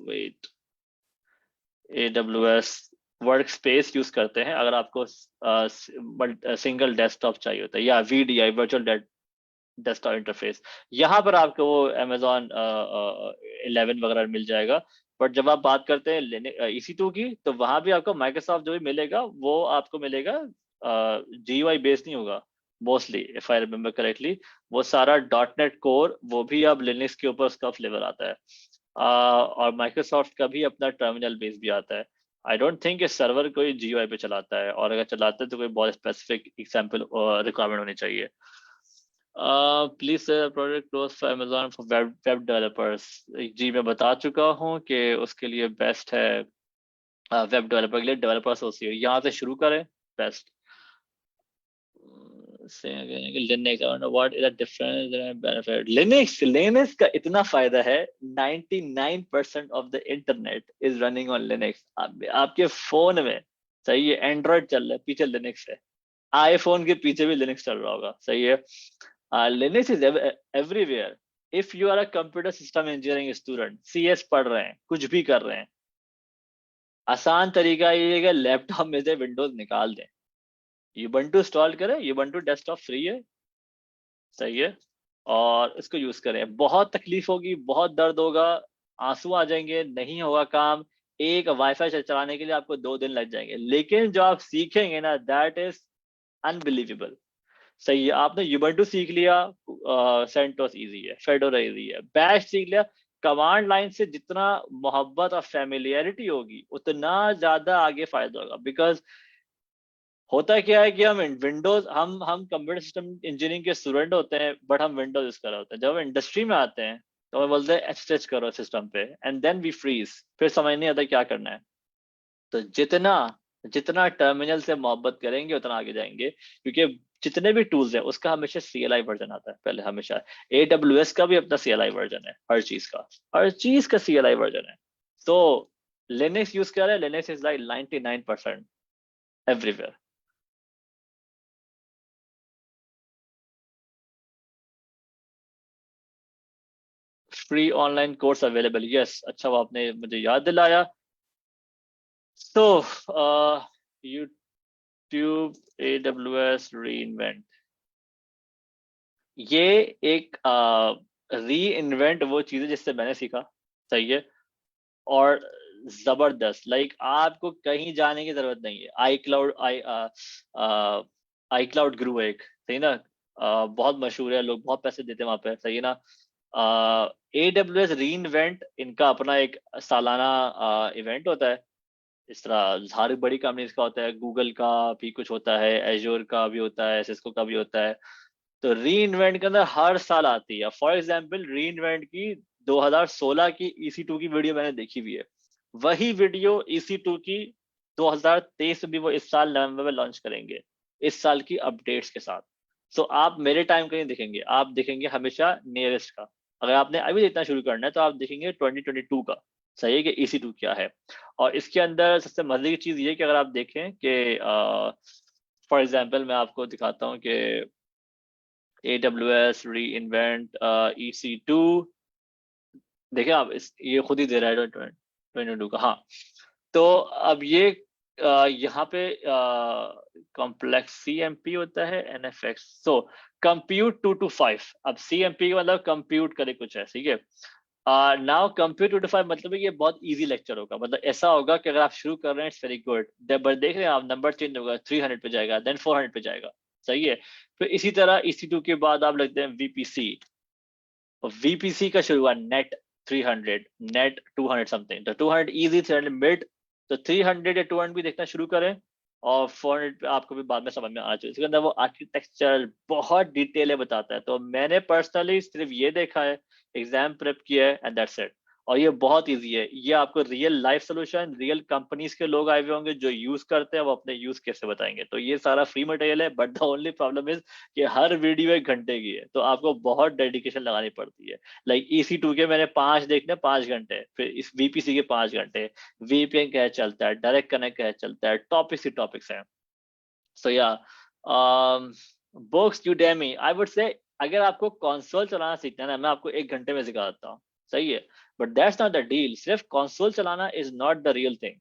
wait AWS workspace use करते हैं अगर आपको सिंगल डेस्कटॉप चाहिए होता है, या VDI वर्चुअल डेस्कटॉप इंटरफेस। यहाँ पर आपको वो Amazon 11 वगैरह मिल जाएगा। बट जब आप बात करते हैं EC2 की, तो वहां भी आपको माइक्रोसॉफ्ट जो भी मिलेगा वो आपको मिलेगा GUI बेस्ड नहीं होगा mostly, if I remember correctly. वो सारा .NET कोर, वो भी अब लिनक्स के ऊपर उसका फ्लेवर आता है। और माइक्रोसॉफ्ट का भी अपना टर्मिनल बेस भी आता है। आई डोंट थिंक ये सर्वर कोई GUI पे चलाता है, और अगर चलाता है तो कोई बहुत स्पेसिफिक एग्जांपल रिक्वायरमेंट होनी चाहिए। Please product close for Amazon for web developers. जी मैं बता चुका हूँ कि उसके लिए बेस्ट है वेब डेवलपर के लिए डेवलपर एसोसिएट, यहाँ से शुरू करें, best. Linux, I don't know what is the difference and benefit. Linux का इतना फायदा है, 99% of the internet is running on Linux। आपके फोन में, सही है, एंड्रॉइड चल रहा है, पीछे लिनक्स है। आईफोन के पीछे भी लिनक्स चल रहा होगा, सही है। Linux is everywhere. If you are a computer system engineering student, CS पढ़ रहे हैं, कुछ भी कर रहे हैं, आसान तरीका ये है कि लैपटॉप में से विंडोज निकाल दें, Ubuntu इंस्टॉल करें, Ubuntu डेस्कटॉप फ्री है, सही है, और इसको यूज करें। बहुत तकलीफ होगी, बहुत दर्द होगा, आंसू आ जाएंगे, नहीं होगा काम। एक वाईफाई चलाने के लिए आपको 2 दिन लग जाएंगे, लेकिन जो आप सीखेंगे ना, दैट इज अनबिलीवेबल। सही है, आपने Ubuntu सीख लिया, सेंटोस इजी है, फेडोरा इजी है, बैश सीख लिया। कमांड लाइन से जितना मोहब्बत और फैमिलियरिटी होगी उतना ज्यादा आगे फायदा होगा। बिकॉज होता क्या है कि हम कंप्यूटर सिस्टम इंजीनियरिंग के स्टूडेंट होते हैं, बट हम विंडोज यूज कर रहे होते हैं। जब हम इंडस्ट्री में आते हैं तो हमें बोलते हैं SSH करो सिस्टम पे, एंड देन वी फ्रीज, फिर समझ नहीं आता क्या करना है। तो जितना टर्मिनल से मोहब्बत करेंगे उतना आगे जाएंगे, क्योंकि जितने भी टूल्स हैं उसका हमेशा CLI वर्जन आता है पहले, हमेशा। AWS का भी अपना CLI वर्जन है, हर चीज का CLI वर्जन है। तो लिनक्स यूज कर रहे हैं, Linux is like 99% everywhere. Free online course available, yes, अच्छा वो आपने मुझे याद दिलाया। तो यूट्यूब AWS रीइन्वेंट, ये एक रीइन्वेंट वो चीज है जिससे मैंने सीखा, सही है, और जबरदस्त। लाइक आपको कहीं जाने की जरूरत नहीं है। iCloud ग्रू एक, सही ना, बहुत मशहूर है, लोग बहुत पैसे देते हैं वहां पे, सही है ना। AWS रीइन्वेंट इनका अपना एक सालाना इवेंट होता है। इस तरह हर बड़ी कंपनीज का होता है, गूगल का भी कुछ होता है, एजोर का भी होता है, सिस्को का भी होता है। तो रीइन्वेंट के अंदर हर साल आती है। फॉर एग्जांपल रीइन्वेंट की 2016 की EC2 की वीडियो मैंने देखी हुई है। वही वीडियो EC2 की 2023 में भी वो इस साल नवंबर में लॉन्च करेंगे, इस साल की अपडेट्स के साथ। सो आप मेरे टाइम का नहीं देखेंगे, आप देखेंगे हमेशा नियरेस्ट का। अगर आपने अभी देखना शुरू करना है तो आप देखेंगे 2022 का, सही है, कि EC2 क्या है। और इसके अंदर सबसे मजे की चीज ये कि अगर आप देखें कि फॉर एग्जांपल मैं आपको दिखाता हूँ कि AWS रीइन्वेंट EC2, देखिए आप ये खुद ही दे रहा है 2022 का। हाँ, तो अब ये यहाँ पे कॉम्प्लेक्स CMP होता है, NFX, सो कंप्यूट 2 to 5। अब CMP का मतलब कंप्यूट करे कुछ है, ठीक है। नाउ कंप्यूट 2 to 5 मतलब ये बहुत इजी लेक्चर होगा। मतलब ऐसा होगा कि अगर आप शुरू कर रहे हैं इट्स वेरी गुड, देख रहे हैं आप नंबर चेंज होगा, 300 पे जाएगा, देन 400 पे जाएगा, सही है। फिर इसी तरह EC2 के बाद आप लगते हैं VPC, और VPC का शुरू हुआ नेट 300, नेट 200 समथिंग, तो 200 इजी, 300 मिड, तो 300 या 200 भी देखना शुरू करें। और 400 पे आपको भी बाद में समझ में आ जाए। इसके अंदर वो आर्किटेक्चर बहुत डिटेल में बताता है। तो मैंने पर्सनली सिर्फ ये देखा है, एग्जाम प्रेप किया है एंड दैट्स इट। और ये बहुत इजी है, ये आपको real life solution real companies के लोग आए हुए होंगे जो यूज करते हैं, वो अपने यूज कैसे बताएंगे। तो ये सारा फ्री मटेरियल है, but the only problem is कि हर वीडियो 1 घंटे की है, तो आपको बहुत डेडिकेशन लगानी पड़ती है। लाइक EC2 के मैंने 5 देखने 5 घंटे, फिर इस VPC के 5 घंटे, VPN क्या चलता है, डायरेक्ट कनेक्ट क्या चलता है, टॉपिक्स ही टॉपिक्स हैं। सो या बुक्स यूडेमी, आई वुड से अगर आपको कंसोल चलाना सीखना है ना, मैं आपको 1 घंटे में सिखा देता हूँ, सही है, but that's not the deal. सिर्फ कंसोल चलाना is not the real thing.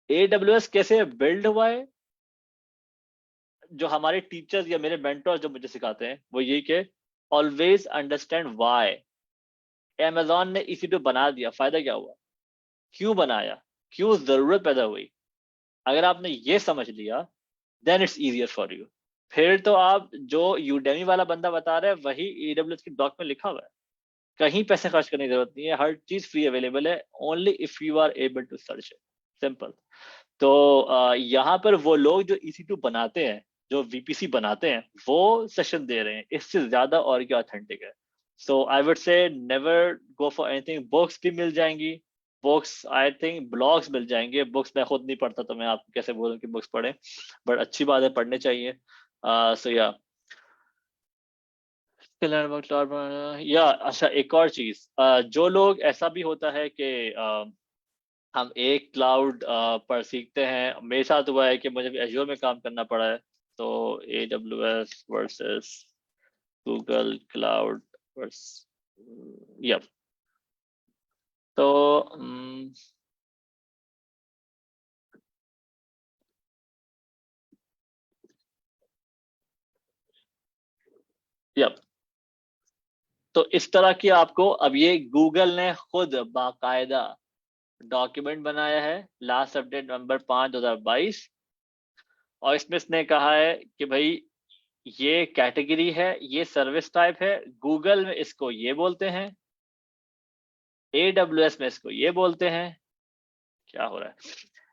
AWS कैसे बिल्ड हुआ है, जो हमारे टीचर्स या मेरे मेंटोर जो मुझे सिखाते हैं वो ये कि ऑलवेज अंडरस्टैंड व्हाई। Amazon ने EC2 बना दिया, फायदा क्या हुआ, क्यों बनाया, क्यों जरूरत पैदा हुई। अगर आपने ये समझ लिया then it's easier for you. फिर तो आप जो यूडेमी वाला बंदा बता रहा है वही AWS की डॉक में लिखा हुआ है, कहीं पैसे खर्च करने की जरूरत नहीं है, हर चीज फ्री अवेलेबल है, only if you are able to search it, simple. तो यहाँ पर वो लोग जो EC2 बनाते हैं, जो VPC बनाते हैं, वो सेशन दे रहे हैं, इससे ज्यादा और क्या ऑथेंटिक है। So I would say never go for anything. Books भी मिल जाएंगी, बुक्स आई थिंक, ब्लॉग्स मिल जाएंगे। बुक्स मैं खुद नहीं पढ़ता तो मैं आपको कैसे बोलूं कि बुक्स पढ़ें, बट अच्छी बात है, पढ़ने चाहिए। सो या या अच्छा, एक और चीज, जो लोग ऐसा भी होता है कि हम एक क्लाउड पर सीखते हैं, मेरे साथ हुआ है कि मुझे एज़्योर में काम करना पड़ा है, तो AWS versus Google cloud versus, yep. तो यप, तो इस तरह की आपको, अब ये गूगल ने खुद बाकायदा डॉक्यूमेंट बनाया है, लास्ट अपडेट नवंबर 5 2022, और इसमें इसने कहा है कि भाई ये कैटेगरी है, ये सर्विस टाइप है, गूगल में इसको ये बोलते हैं, AWS में इसको ये बोलते हैं, क्या हो रहा है,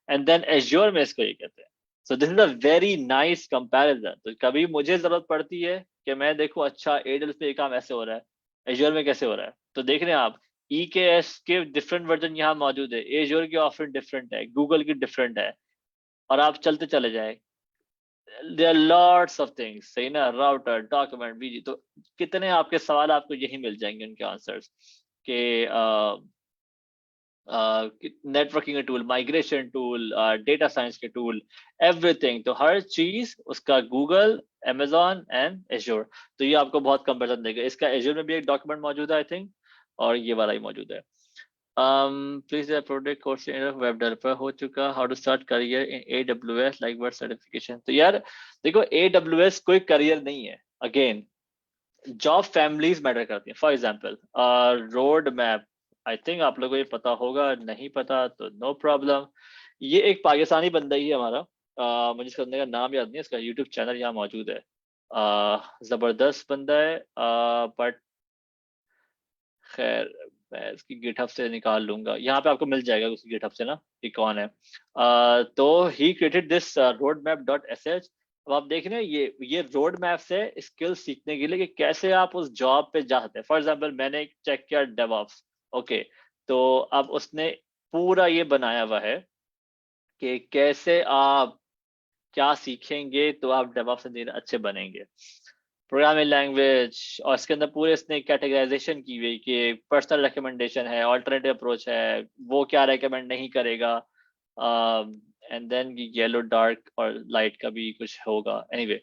एंड देन एज्योर में इसको ये कहते हैं। So this is a very nice comparison. तो कभी मुझे जरूरत पड़ती है कि मैं देखूं, अच्छा AWS पे ये काम ऐसे हो रहा है, एज्योर में कैसे हो रहा है, तो देख रहे हैं आप EKS के डिफरेंट वर्जन यहाँ मौजूद है, एज्योर की ऑफरिंग डिफरेंट है, गूगल की डिफरेंट है, और आप चलते चले जाए, there are lots of things, सही ना, राउटर, डॉक्यूमेंट, BG, तो कितने आपके सवाल आपको यही मिल जाएंगे उनके आंसर्स के, नेटवर्किंग के tool, migration tool, data science के टूल, एवरीथिंग। तो हर चीज उसका गूगल, Amazon एंड एज्योर, तो ये आपको बहुत कंपैरिजन देगा। इसका एज्योर में भी एक डॉक्यूमेंट मौजूद है आई थिंक, और ये वाला ही मौजूद है। Please product course web developer हो चुका, how to start career in AWS like word certification. तो यार देखो, AWS कोई करियर नहीं है, अगेन जॉब फैमिलीज मैटर करती हैं। For example road map, I think आप लोगों को ये पता होगा, नहीं पता तो नो प्रॉब्लम। ये एक पाकिस्तानी बंदा ही है हमारा, मुझे इसका बंदे का नाम याद नहीं है, इसका यूट्यूब चैनल यहाँ मौजूद है, जबरदस्त बंदा है, बट खैर मैं इसकी गिटहब से निकाल लूंगा, यहाँ पे आपको मिल जाएगा उसकी गिटहब से ना कि कौन है। तो he created this road map .sh। अब आप देख रहे हैं ये रोड मैप से स्किल सीखने के लिए कि कैसे आप उस जॉब पे जा सकते हैं। फॉर एग्जांपल मैंने चेक किया डेवऑप्स, ओके, तो अब उसने पूरा ये बनाया हुआ है कि कैसे आप क्या सीखेंगे तो आप डेवऑप्स इंजीनियर अच्छे बनेंगे, प्रोग्रामिंग लैंग्वेज, और इसके अंदर पूरे इसने कैटेगराइजेशन की हुई कि पर्सनल रिकमेंडेशन है, ऑल्टरनेटिव अप्रोच है, वो क्या रिकमेंड नहीं करेगा, एंड देन येलो, डार्क और लाइट का भी कुछ होगा, एनीवे।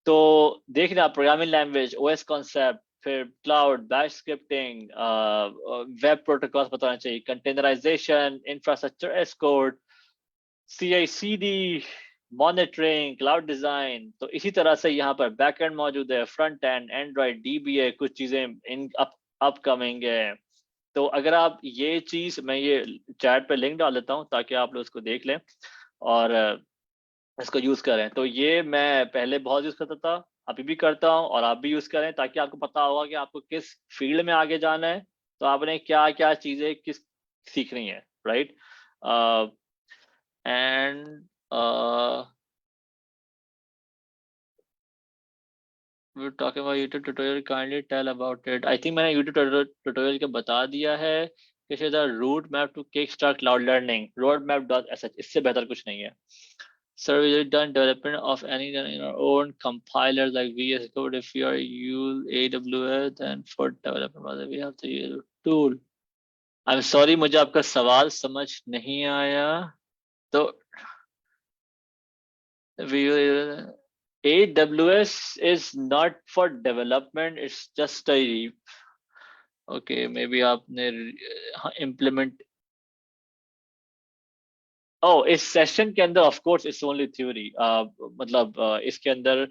तो देख रहे आप, प्रोग्रामिंग लैंग्वेज, OS कॉन्सेप्ट, फिर cloud, bash scripting, web protocols बताना चाहिए, containerization, infrastructure as code, CI/CD, monitoring, cloud design. तो इसी तरह से यहाँ पर बैकएंड मौजूद है, फ्रंट एंड, एंड्रॉइड, DBA, कुछ चीजें इन अपकमिंग है। तो अगर आप ये चीज, मैं ये चैट पे लिंक डाल देता हूँ ताकि आप लोग इसको देख लें और इसको यूज करें। तो ये मैं पहले बहुत यूज करता था, अभी भी करता हूँ, और आप भी यूज करें ताकि आपको पता होगा कि आपको किस फील्ड में आगे जाना है, तो आपने क्या क्या चीजें किस सीखनी है, right. And we're talking about YouTube tutorial, kindly tell about it. I think मैंने YouTube tutorial के बता दिया है कि शायद route map to kickstart cloud learning, roadmap.sh, इससे बेहतर कुछ नहीं है. Sir, we have done development of any in our own compilers like VS Code. If you are use AWS, then for development we have to use tool. I'm sorry, मुझे आपका सवाल समझ नहीं आया. तो AWS is not for development, it's just a okay, maybe आपने implement इस session के अंदर of course it's only theory. मतलब इसके अंदर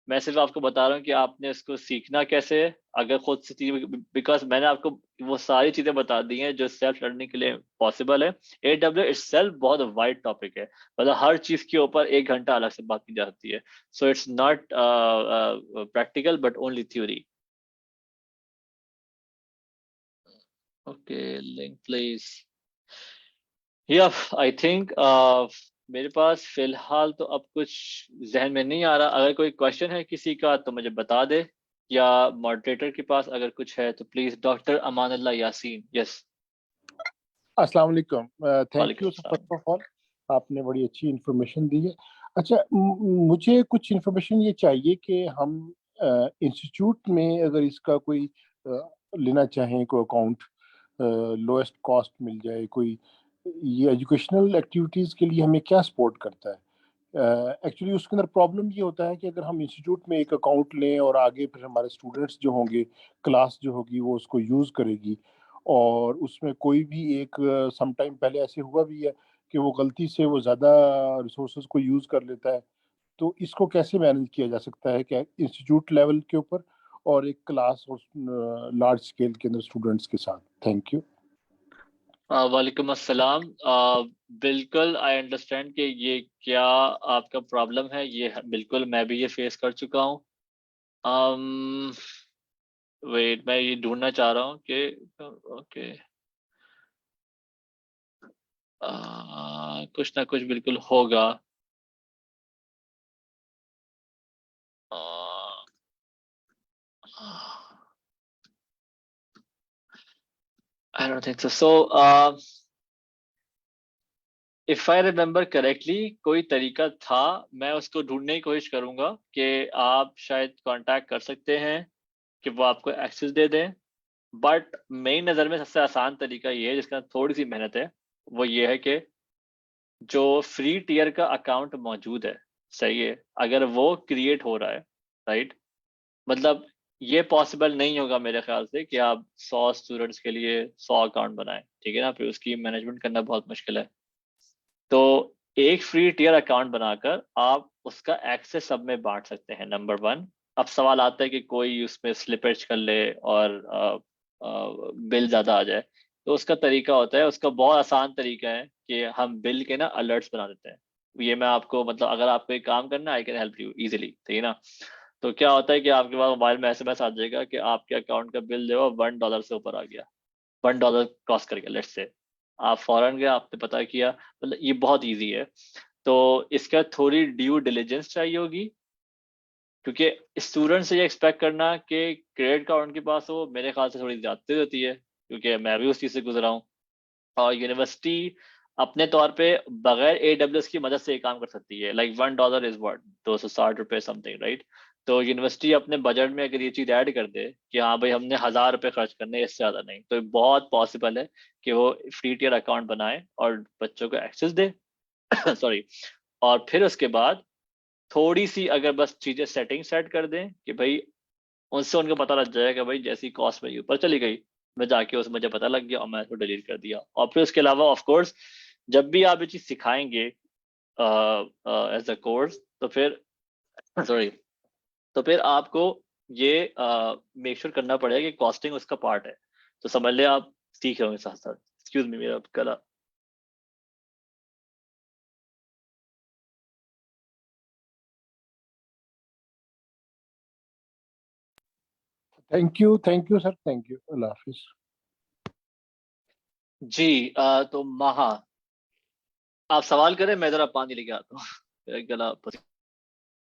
मैं सिर्फ आपको बता रहा हूँ कि आपने इसको सीखना कैसे है अगर खुद से चीज, बिकॉज मैंने आपको वो सारी चीजें बता दी हैं जो सेल्फ लर्निंग के लिए पॉसिबल है. AWS इटसेल्फ बहुत वाइड टॉपिक है, मतलब हर चीज के ऊपर 1 घंटा अलग से बात की जा सकती है. So it's not practical but only theory. Okay, link please. या आई थिंक मेरे पास फिलहाल तो अब कुछ जहन में नहीं आ रहा. अगर कोई क्वेश्चन है किसी का तो मुझे बता दे, या मॉडरेटर के पास अगर कुछ है तो please. Doctor Amanullah Yasin. Yes. अस्सलाम वालेकुम. थैंक वालेकुम यू अस्सलाम. फर्स्ट ऑफ ऑल, आपने बड़ी अच्छी इंफॉर्मेशन दी है. अच्छा, मुझे कुछ इंफॉर्मेशन ये चाहिए कि हम इंस्टीट्यूट में अगर इसका कोई लेना चाहें, कोई अकाउंट लोएस्ट कॉस्ट मिल जाए, कोई ये एजुकेशनल एक्टिविटीज़ के लिए हमें क्या सपोर्ट करता है. एक्चुअली उसके अंदर प्रॉब्लम ये होता है कि अगर हम इंस्टीट्यूट में एक अकाउंट लें और आगे फिर हमारे स्टूडेंट्स जो होंगे, क्लास जो होगी वो उसको यूज़ करेगी, और उसमें कोई भी एक सम टाइम पहले ऐसे हुआ भी है कि वो गलती से वो ज़्यादा रिसोर्सेज को यूज़ कर लेता है. तो इसको कैसे मैनेज किया जा सकता है कि इंस्टीट्यूट लेवल के ऊपर और एक क्लास और लार्ज स्केल के अंदर स्टूडेंट्स के साथ. Thank you. वालेकुम अस्सलाम. बिल्कुल आई अंडरस्टैंड कि ये क्या आपका प्रॉब्लम है. ये बिल्कुल मैं भी ये फेस कर चुका हूँ. वेट, मैं ये ढूंढना चाह रहा हूँ कि ओके कुछ ना कुछ बिल्कुल होगा. I don't think so. So, if I remember correctly, कोई तरीका था, मैं उसको ढूंढने की कोशिश करूंगा कि आप शायद कांटेक्ट कर सकते हैं कि वो आपको एक्सेस दे दें. बट मेरी नज़र में सबसे आसान तरीका ये है, जिसका थोड़ी सी मेहनत है, वो ये है कि जो फ्री टियर का अकाउंट मौजूद है, सही है, अगर वो क्रिएट हो रहा है, राइट, मतलब ये पॉसिबल नहीं होगा मेरे ख्याल से कि आप 100 स्टूडेंट्स के लिए 100 अकाउंट बनाएं, ठीक है ना, फिर उसकी मैनेजमेंट करना बहुत मुश्किल है. तो एक फ्री टियर अकाउंट बनाकर आप उसका एक्सेस सब में बांट सकते हैं, नंबर 1. अब सवाल आता है कि कोई उसमें स्लिपेज कर ले और बिल ज़्यादा आ जाए, तो उसका तरीका होता है, उसका बहुत आसान तरीका है कि हम बिल के ना अलर्ट्स बना देते हैं. ये मैं आपको, मतलब अगर आपको एक काम करना है, I can help you easily, ठीक है ना. तो क्या होता है कि आपके पास मोबाइल में SMS आ जाएगा कि आपके अकाउंट का बिल जो है $1 से ऊपर आ गया, $1 क्रॉस कर गया, लेट्स से. आप फौरन गए, आपने पता किया, मतलब ये बहुत इजी है. तो इसका थोड़ी ड्यू डिलिजेंस चाहिए होगी, क्योंकि स्टूडेंट से ये एक्सपेक्ट करना कि क्रेडिट कार्ड उनके पास हो, मेरे ख्याल से थोड़ी ज्यादती होती है, क्योंकि मैं भी उस चीज से गुजरा हूँ. और यूनिवर्सिटी अपने तौर पे बगैर AWS की मदद से ये काम कर सकती है. Like $1 is what, ₹260 something, right. तो यूनिवर्सिटी अपने बजट में अगर ये चीज ऐड कर दे कि हाँ भाई हमने ₹1000 खर्च करने, इससे ज्यादा नहीं, तो बहुत पॉसिबल है कि वो फ्री टियर अकाउंट बनाए और बच्चों को एक्सेस दे. सॉरी. और फिर उसके बाद थोड़ी सी अगर बस चीजें सेटिंग सेट कर दें कि भाई उनसे उनको पता लग जाएगा कि भाई जैसी कॉस्ट मेरी ऊपर चली गई, मैं जाके उस मुझे पता लग गया और मैं उसको डिलीट कर दिया. और फिर उसके अलावा ऑफ कोर्स जब भी आप ये चीज सिखाएंगे एज अ कोर्स, तो फिर सॉरी, तो फिर आपको ये मेक श्योर करना पड़ेगा कि कॉस्टिंग उसका पार्ट है. तो समझ ले आप सीख रहे होंगे साथ साथ. एक्सक्यूज मी, मेरा गला. Thank you sir, thank you. अल्लाह हाफिज. जी. तो महा, आप सवाल करें, मैं जरा पानी लेके आता हूँ, मेरा गला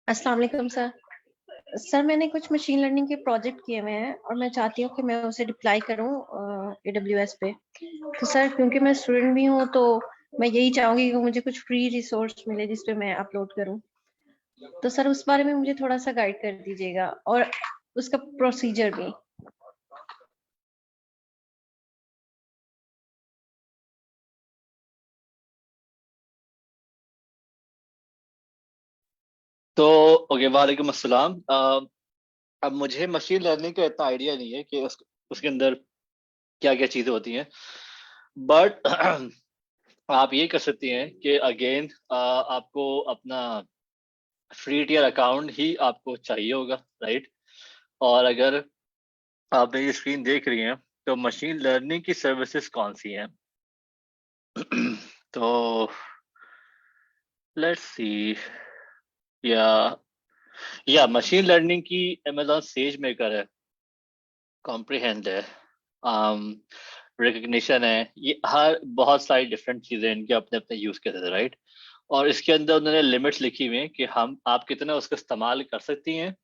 अस्सलाम वालेकुम सर। सर मैंने कुछ मशीन लर्निंग के प्रोजेक्ट किए हुए हैं और मैं चाहती हूँ कि मैं उसे डिप्लॉय करूँ AWS पे। तो सर क्योंकि मैं स्टूडेंट भी हूँ तो मैं यही चाहूंगी कि मुझे कुछ फ्री रिसोर्स मिले जिस पे मैं अपलोड करूँ। तो सर उस बारे में मुझे थोड़ा सा गाइड कर दीजिएगा और उसका प्रोसीजर भी। तो ओके, वालेकुम अस्सलाम। अब मुझे मशीन लर्निंग का इतना आइडिया नहीं है कि उसके अंदर क्या क्या चीजें होती हैं, बट आप ये कर सकती हैं कि अगेन आपको अपना फ्री टियर अकाउंट ही आपको चाहिए होगा, राइट। और अगर आप मेरी स्क्रीन देख रही हैं तो मशीन लर्निंग की सर्विसेज कौन सी हैं? तो लेट्स सी, या मशीन लर्निंग की अमेज़न सेज मेकर है, कॉम्प्रिहेंड है, रिकग्निशन है, ये हर बहुत सारी डिफरेंट चीजें इनके अपने अपने यूज केसेस है, राइट। और इसके अंदर उन्होंने लिमिट्स लिखी हुई हैं कि आप कितना उसका इस्तेमाल कर सकती हैं।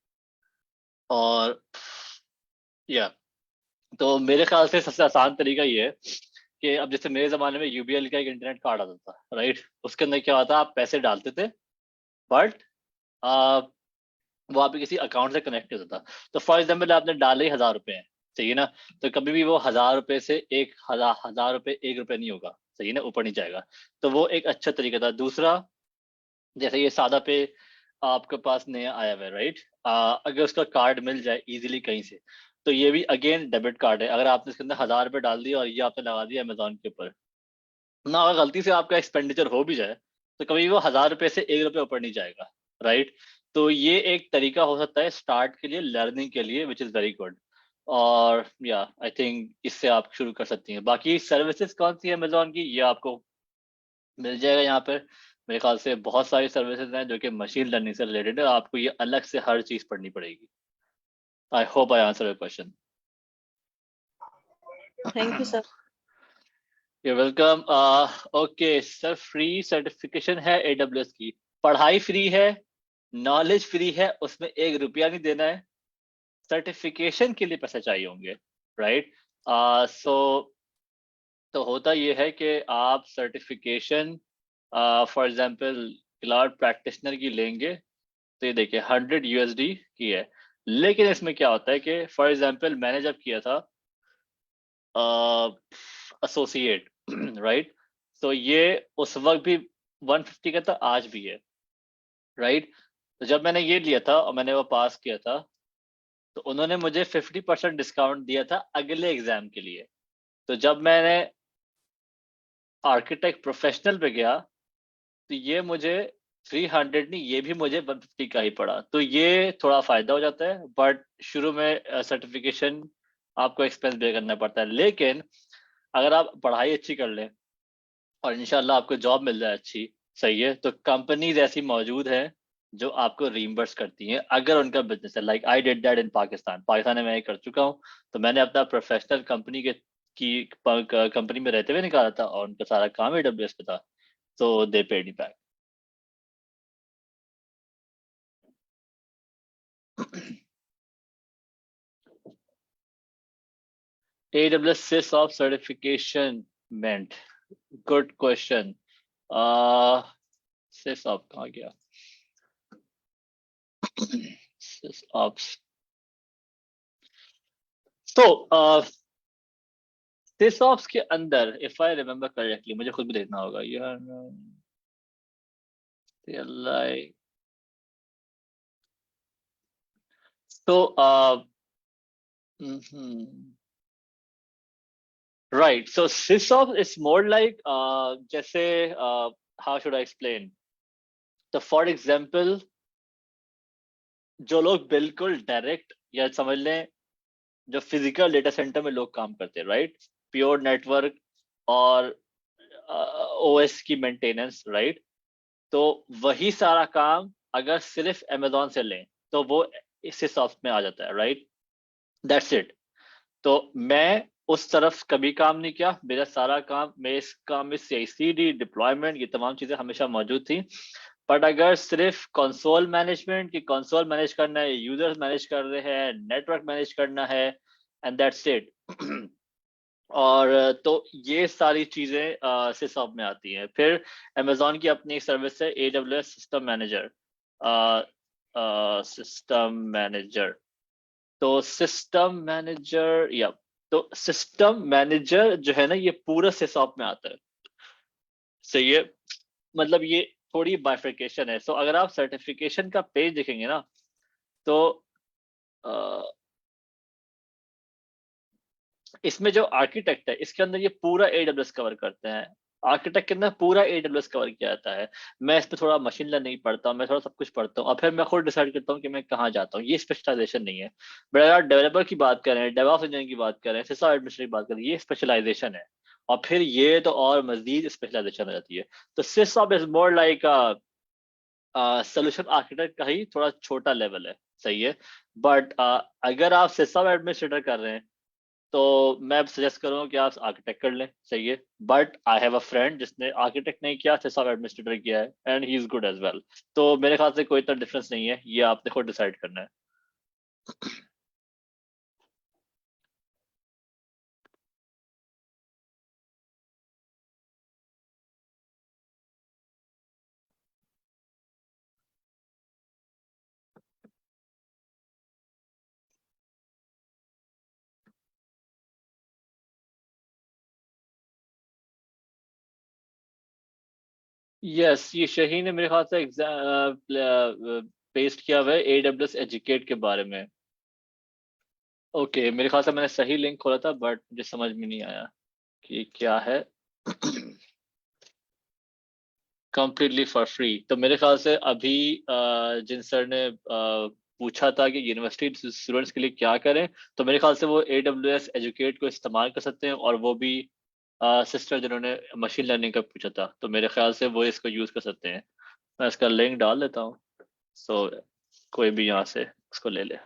और या तो मेरे ख्याल से सबसे आसान तरीका ये है कि अब जैसे मेरे ज़माने में यूबीएल का एक इंटरनेट कार्ड आता था, राइट। उसके अंदर क्या होता, आप पैसे डालते थे, बट वो आपके किसी अकाउंट से कनेक्ट होता था। तो फॉर एग्जाम्पल आपने डाले 1,000 रुपए हैं, सही है ना। तो कभी भी वो 1,000 रुपए से 1,000 रुपए 1 रुपए नहीं होगा, सही है ना, ऊपर नहीं जाएगा। तो वो एक अच्छा तरीका था। दूसरा, जैसे ये सादा पे आपके पास नया आया हुआ है, राइट। अगर उसका कार्ड मिल जाए इजीली कहीं से, तो ये भी अगेन डेबिट कार्ड है। अगर आपने इसके अंदर 1,000 रुपए डाल दिया और ये आपने लगा दिया अमेजोन के ऊपर ना, अगर गलती से आपका एक्सपेंडिचर हो भी जाए तो कभी वो 1,000 रुपए से 1 रुपए ऊपर नहीं जाएगा, राइट। तो ये एक तरीका हो सकता है स्टार्ट के लिए, लर्निंग के लिए, विच इज़ वेरी गुड। और या आई थिंक इससे आप शुरू कर सकती हैं। बाकी सर्विसेज कौन सी है अमेजोन की, ये आपको मिल जाएगा यहाँ पर। मेरे ख्याल से बहुत सारी सर्विसेज हैं जो कि मशीन लर्निंग से रिलेटेड है, आपको ये अलग से हर चीज़ पढ़नी पड़ेगी। I hope I answer your question. Thank you sir. You're welcome. Okay sir, free certification है AWS की, पढ़ाई फ्री है, नॉलेज फ्री है, उसमें 1 रुपया नहीं देना है। सर्टिफिकेशन के लिए पैसे चाहिए होंगे, राइट। सो तो होता ये है कि आप certification for example cloud practitioner की लेंगे तो ये देखिए 100 USD की है। लेकिन इसमें क्या होता है कि फॉर एग्जांपल मैंने जब किया था एसोसिएट, राइट, तो ये उस वक्त भी 150 का था, आज भी है, राइट। तो जब मैंने ये लिया था और मैंने वो पास किया था, तो उन्होंने मुझे 50% डिस्काउंट दिया था अगले एग्जाम के लिए। तो जब मैंने आर्किटेक्ट प्रोफेशनल पे गया तो ये मुझे 300 नहीं, ये भी मुझे 150 का ही पड़ा। तो ये थोड़ा फायदा हो जाता है, बट शुरू में सर्टिफिकेशन आपको एक्सपेंस पे करना पड़ता है। लेकिन अगर आप पढ़ाई अच्छी कर लें और इंशाल्लाह आपको जॉब मिल जाए अच्छी, सही है, तो कंपनीज ऐसी मौजूद हैं जो आपको रीइंबर्स करती हैं अगर उनका बिजनेस है। Like I did that in Pakistan में मैं ये कर चुका हूँ। तो मैंने अपना प्रोफेशनल कंपनी की कंपनी में रहते हुए निकाला था और उनका सारा काम AWS पे था, so they paid me back. AWS SysOps certification meant. Good question. SysOps कहाँ गया? SysOps. So, SysOps के अंदर, if I remember correctly, मुझे खुद भी देखना होगा यार। like, so, right. So SysOps is more like जैसे how should I explain? तो फॉर एग्जाम्पल जो लोग बिल्कुल डायरेक्ट या समझ लें जो फिजिकल डेटा सेंटर में लोग काम करते हैं, राइट, प्योर नेटवर्क और OS की मेंटेनेंस, राइट, तो वही सारा काम अगर सिर्फ अमेजोन से लें तो वो SysOps में आ जाता है, राइट, दैट्स इट। तो मैं उस तरफ कभी काम नहीं किया। मेरा सारा काम, मैं इस काम में CI/CD डिप्लॉयमेंट ये तमाम चीजें हमेशा मौजूद थी। बट अगर सिर्फ कंसोल मैनेजमेंट की कंसोल मैनेज करना है, यूजर्स मैनेज कर रहे हैं, नेटवर्क मैनेज करना है, एंड दैट्स इट और तो ये सारी चीजें सिसऑप में आती हैं। फिर अमेजोन की अपनी सर्विस है AWS system manager. System manager तो सिस्टम मैनेजर या तो सिस्टम मैनेजर जो है ना, ये पूरा सिसऑप में आता है। सही है, मतलब ये थोड़ी बाइफर्केशन है। सो अगर आप सर्टिफिकेशन का पेज देखेंगे ना, तो इसमें जो आर्किटेक्ट है, इसके अंदर ये पूरा AWS कवर करते हैं। आर्किटेक्ट के अंदर पूरा AWS कवर किया जाता है। मैं इस पे थोड़ा मशीन लर्निंग पढ़ता हूँ, मैं थोड़ा सब कुछ पढ़ता हूँ और फिर मैं खुद डिसाइड करता हूँ कि मैं कहाँ जाता हूँ। ये स्पेशलाइजेशन नहीं है। बट अगर आप डेवलपर की बात करें, डेवऑप्स इंजीनियर की बात करें, सिस्टम एडमिनिस्ट्रेटर की बात करें, ये स्पेशलाइजेशन है। और फिर ये तो और मजीद स्पेशलाइजेशन हो जाती है। तो sysop is more like solution architect का ही थोड़ा छोटा लेवल है। सही है, बट अगर आप सिस्टम एडमिनिस्ट्रेटर कर रहे हैं तो मैं सजेस्ट करूंगा कि आप आर्किटेक्ट कर लें। सही है, but I have a friend जिसने आर्किटेक्ट नहीं किया, सिस्टम एडमिनिस्ट्रेटर किया है, and he is good as well. तो मेरे ख्याल से कोई इतना डिफरेंस नहीं है, ये आपने खुद डिसाइड करना है। यस, ये शहीन ने मेरे ख्याल से पेस्ट किया हुआ है AWS एजुकेट के बारे में। ओके, मेरे ख्याल से मैंने सही लिंक खोला था, बट मुझे समझ में नहीं आया कि क्या है। कंप्लीटली फॉर फ्री, तो मेरे ख्याल से अभी जिन सर ने पूछा था कि यूनिवर्सिटी स्टूडेंट्स के लिए क्या करें, तो मेरे ख्याल से वो AWS एजुकेट को इस्तेमाल कर सकते हैं। और वो भी सिस्टर जिन्होंने मशीन लर्निंग का पूछा था, तो मेरे ख्याल से वो इसको यूज कर सकते हैं। मैं इसका लिंक डाल देता हूँ, सो कोई भी यहाँ से इसको ले ले।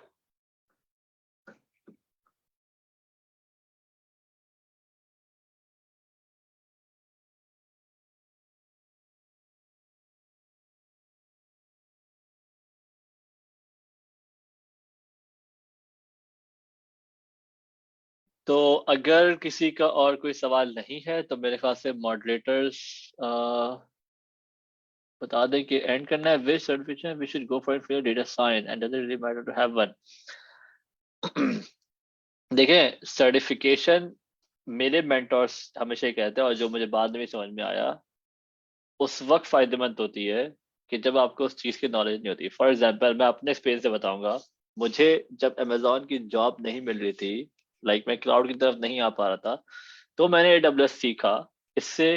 तो अगर किसी का और कोई सवाल नहीं है तो मेरे ख्याल से मॉडरेटर्स बता दें कि एंड करना है। Which certification we should go for it for data science and doesn't really matter to have one. देखें, सर्टिफिकेशन मेरे मेंटोर्स हमेशा ही कहते हैं, और जो मुझे बाद में समझ में आया, उस वक्त फायदेमंद होती है कि जब आपको उस चीज़ की नॉलेज नहीं होती। फॉर एग्जांपल, मैं अपने एक्सपीरियंस से बताऊंगा। मुझे जब अमेजोन की जॉब नहीं मिल रही थी, लाइक मैं क्लाउड की तरफ नहीं आ पा रहा था, तो मैंने AWS सीखा। इससे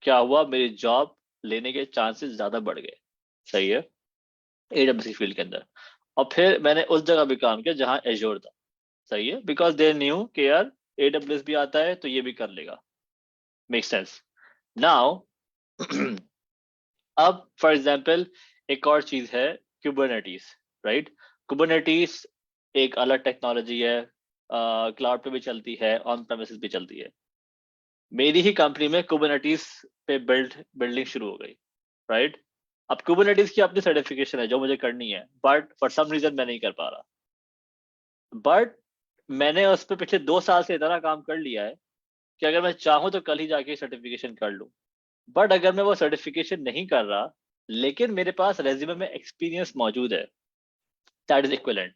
क्या हुआ, मेरी जॉब लेने के चांसेस ज़्यादा बढ़ गए। सही है, AWS फील्ड के अंदर। और फिर मैंने उस जगह भी काम किया जहाँ एज्योर था। सही है, बिकॉज दे न्यू कि यार AWS भी आता है तो ये भी कर लेगा। Make sense now. अब फॉर एग्जाम्पल एक और चीज है, कुबरनेटिस। राइट, कुबरनेटिस एक अलग टेक्नोलॉजी है, क्लाउड पे भी चलती है, ऑन प्रेमिसेस भी चलती है। मेरी ही कंपनी में कुबरनेटिस पे बिल्डिंग शुरू हो गई। राइट, अब कुबरनेटिस की अपनी सर्टिफिकेशन है जो मुझे करनी है, बट फॉर सम रीजन मैं नहीं कर पा रहा। बट मैंने उस पर पिछले 2 साल से इतना काम कर लिया है कि अगर मैं चाहूँ तो कल ही जाके सर्टिफिकेशन कर लूँ। बट अगर मैं वो सर्टिफिकेशन नहीं कर रहा, लेकिन मेरे पास रेज्यूमे में एक्सपीरियंस मौजूद है, दैट इज इक्विवेलेंट।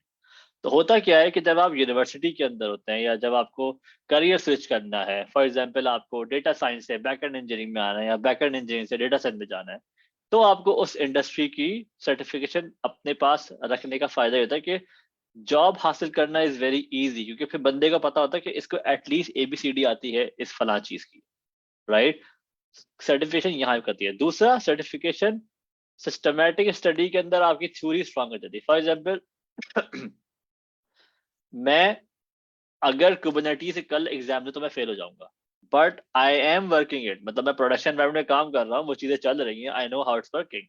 तो होता क्या है कि जब आप यूनिवर्सिटी के अंदर होते हैं या जब आपको करियर स्विच करना है, फॉर एग्जांपल आपको डेटा साइंस से बैकएंड इंजीनियरिंग में आना है या बैकएंड इंजीनियरिंग से डेटा साइंस में जाना है, तो आपको उस इंडस्ट्री की सर्टिफिकेशन अपने पास रखने का फायदा ये होता है कि जॉब हासिल करना इज वेरी इजी, क्योंकि फिर बंदे को पता होता है कि इसको एटलीस्ट ABCD आती है इस फला चीज की। राइट, सर्टिफिकेशन यहाँ करती है। दूसरा, सर्टिफिकेशन सिस्टमैटिक स्टडी के अंदर आपकी थ्योरी स्ट्रांग हो जाती है। फॉर एग्जाम्पल, मैं अगर कुबरनेटिस से कल एग्जाम दूं तो मैं फेल हो जाऊंगा, but I am working it, मतलब मैं प्रोडक्शन एनवायरनमेंट में काम कर रहा हूँ, वो चीजें चल रही हैं, I know how it's working.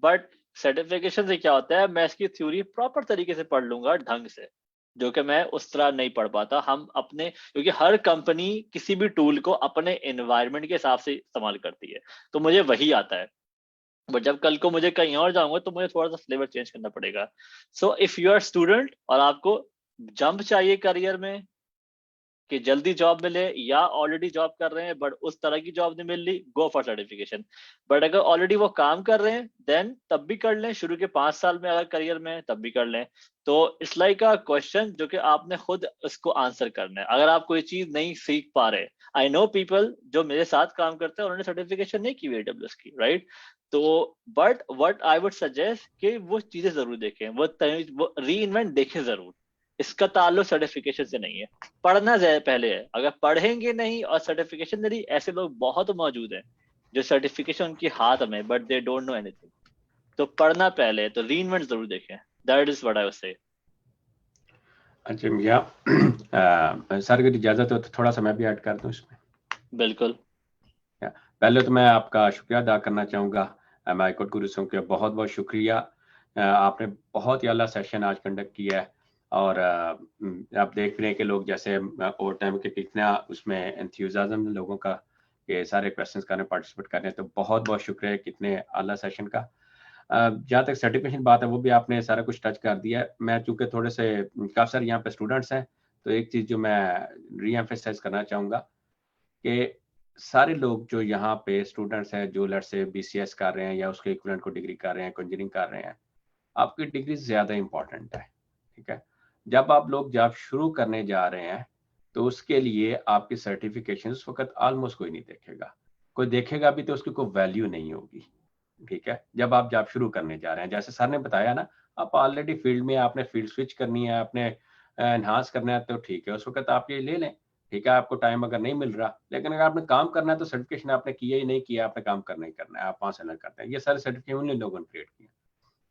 But certification से क्या होता है, मैं इसकी थ्योरी प्रॉपर तरीके से पढ़ लूंगा ढंग से, जो कि मैं उस तरह नहीं पढ़ पाता। हम अपने, क्योंकि हर कंपनी किसी भी टूल को अपने एनवायरनमेंट के हिसाब से इस्तेमाल करती है, तो मुझे वही आता है। बट जब कल को मुझे कहीं और जाऊंगा तो मुझे थोड़ा सा फ्लेवर चेंज करना पड़ेगा। So if you are student और आपको जंप चाहिए करियर में कि जल्दी जॉब मिले, या ऑलरेडी जॉब कर रहे हैं बट उस तरह की जॉब नहीं मिल रही, गो फॉर सर्टिफिकेशन। बट अगर ऑलरेडी वो काम कर रहे हैं देन तब भी कर लें, शुरू के 5 साल में अगर करियर में है तब भी कर लें। तो इट्स लाइक अ क्वेश्चन जो कि आपने खुद उसको आंसर करना है। अगर आप कोई चीज नहीं सीख पा रहे, आई नो पीपल जो मेरे साथ काम करते हैं उन्होंने सर्टिफिकेशन नहीं की हुई AWS की, राइट? तो but what I would suggest कि वो चीजें जरूर देखें, वो री इन्वेंट देखें जरूर। इसका ताल्लुक सर्टिफिकेशन से नहीं है, पढ़ना पहले है। अगर पढ़ेंगे नहीं और सर्टिफिकेशन नहीं, ऐसे लोग बहुत मौजूद हैं जो सर्टिफिकेशन उनके हाथ में but they don't know anything. तो पढ़ना पहले है, तो रीइन्वेंट जरूर देखें। That is what I would से। अच्छा भैया, सर की इजाजत हो तो थोड़ा सा मैं भी ऐड कर दूं इसमें। बिल्कुल। पहले तो मैं आपका शुक्रिया अदा करना चाहूँगा, माइकोड गुरुसों के बहुत बहुत शुक्रिया। आपने बहुत ही अला सेशन आज कंडक्ट किया है, और आप देख रहे हैं कि लोग जैसे ओवर टाइम के कितना उसमें एंथुसियाज्म लोगों का, ये सारे क्वेश्चंस करने पार्टिसिपेट कर रहे हैं, तो बहुत बहुत शुक्रिया कितने अला सेशन का। जहाँ तक सर्टिफिकेशन बात है वो भी आपने सारा कुछ टच कर दिया है। मैं चूँकि थोड़े से काफ़ी सारे यहाँ पे स्टूडेंट्स हैं, तो एक चीज़ जो मैं री एम्फेसाइज करना चाहूँगा कि सारे लोग जो यहाँ पे स्टूडेंट्स हैं, जो लेट्स से BCS कर रहे हैं या उसके इक्विवेलेंट को डिग्री कर रहे हैं, इंजीनियरिंग कर रहे हैं, आपकी डिग्री ज़्यादा इंपॉर्टेंट है, ठीक है? जब आप लोग जॉब शुरू करने जा रहे हैं तो उसके लिए आपकी सर्टिफिकेशन उस वक्त ऑलमोस्ट कोई नहीं देखेगा, कोई देखेगा भी तो उसकी कोई वैल्यू नहीं होगी, ठीक है? जब आप जॉब शुरू करने जा रहे हैं, जैसे सर ने बताया ना, आप ऑलरेडी फील्ड में, आपने फील्ड स्विच करनी है, आपने एनहांस करना है, तो ठीक है, उस वक्त आप ये ले लें, ठीक है? आपको टाइम अगर नहीं मिल रहा, लेकिन अगर आपने काम करना है तो सर्टिफिकेशन आपने किया ही नहीं किया, आपने काम करना ही करना है, आप वहां से अलग करते हैं। ये सारे सर्टिफिकेट उन्हीं लोगों ने क्रिएट किए।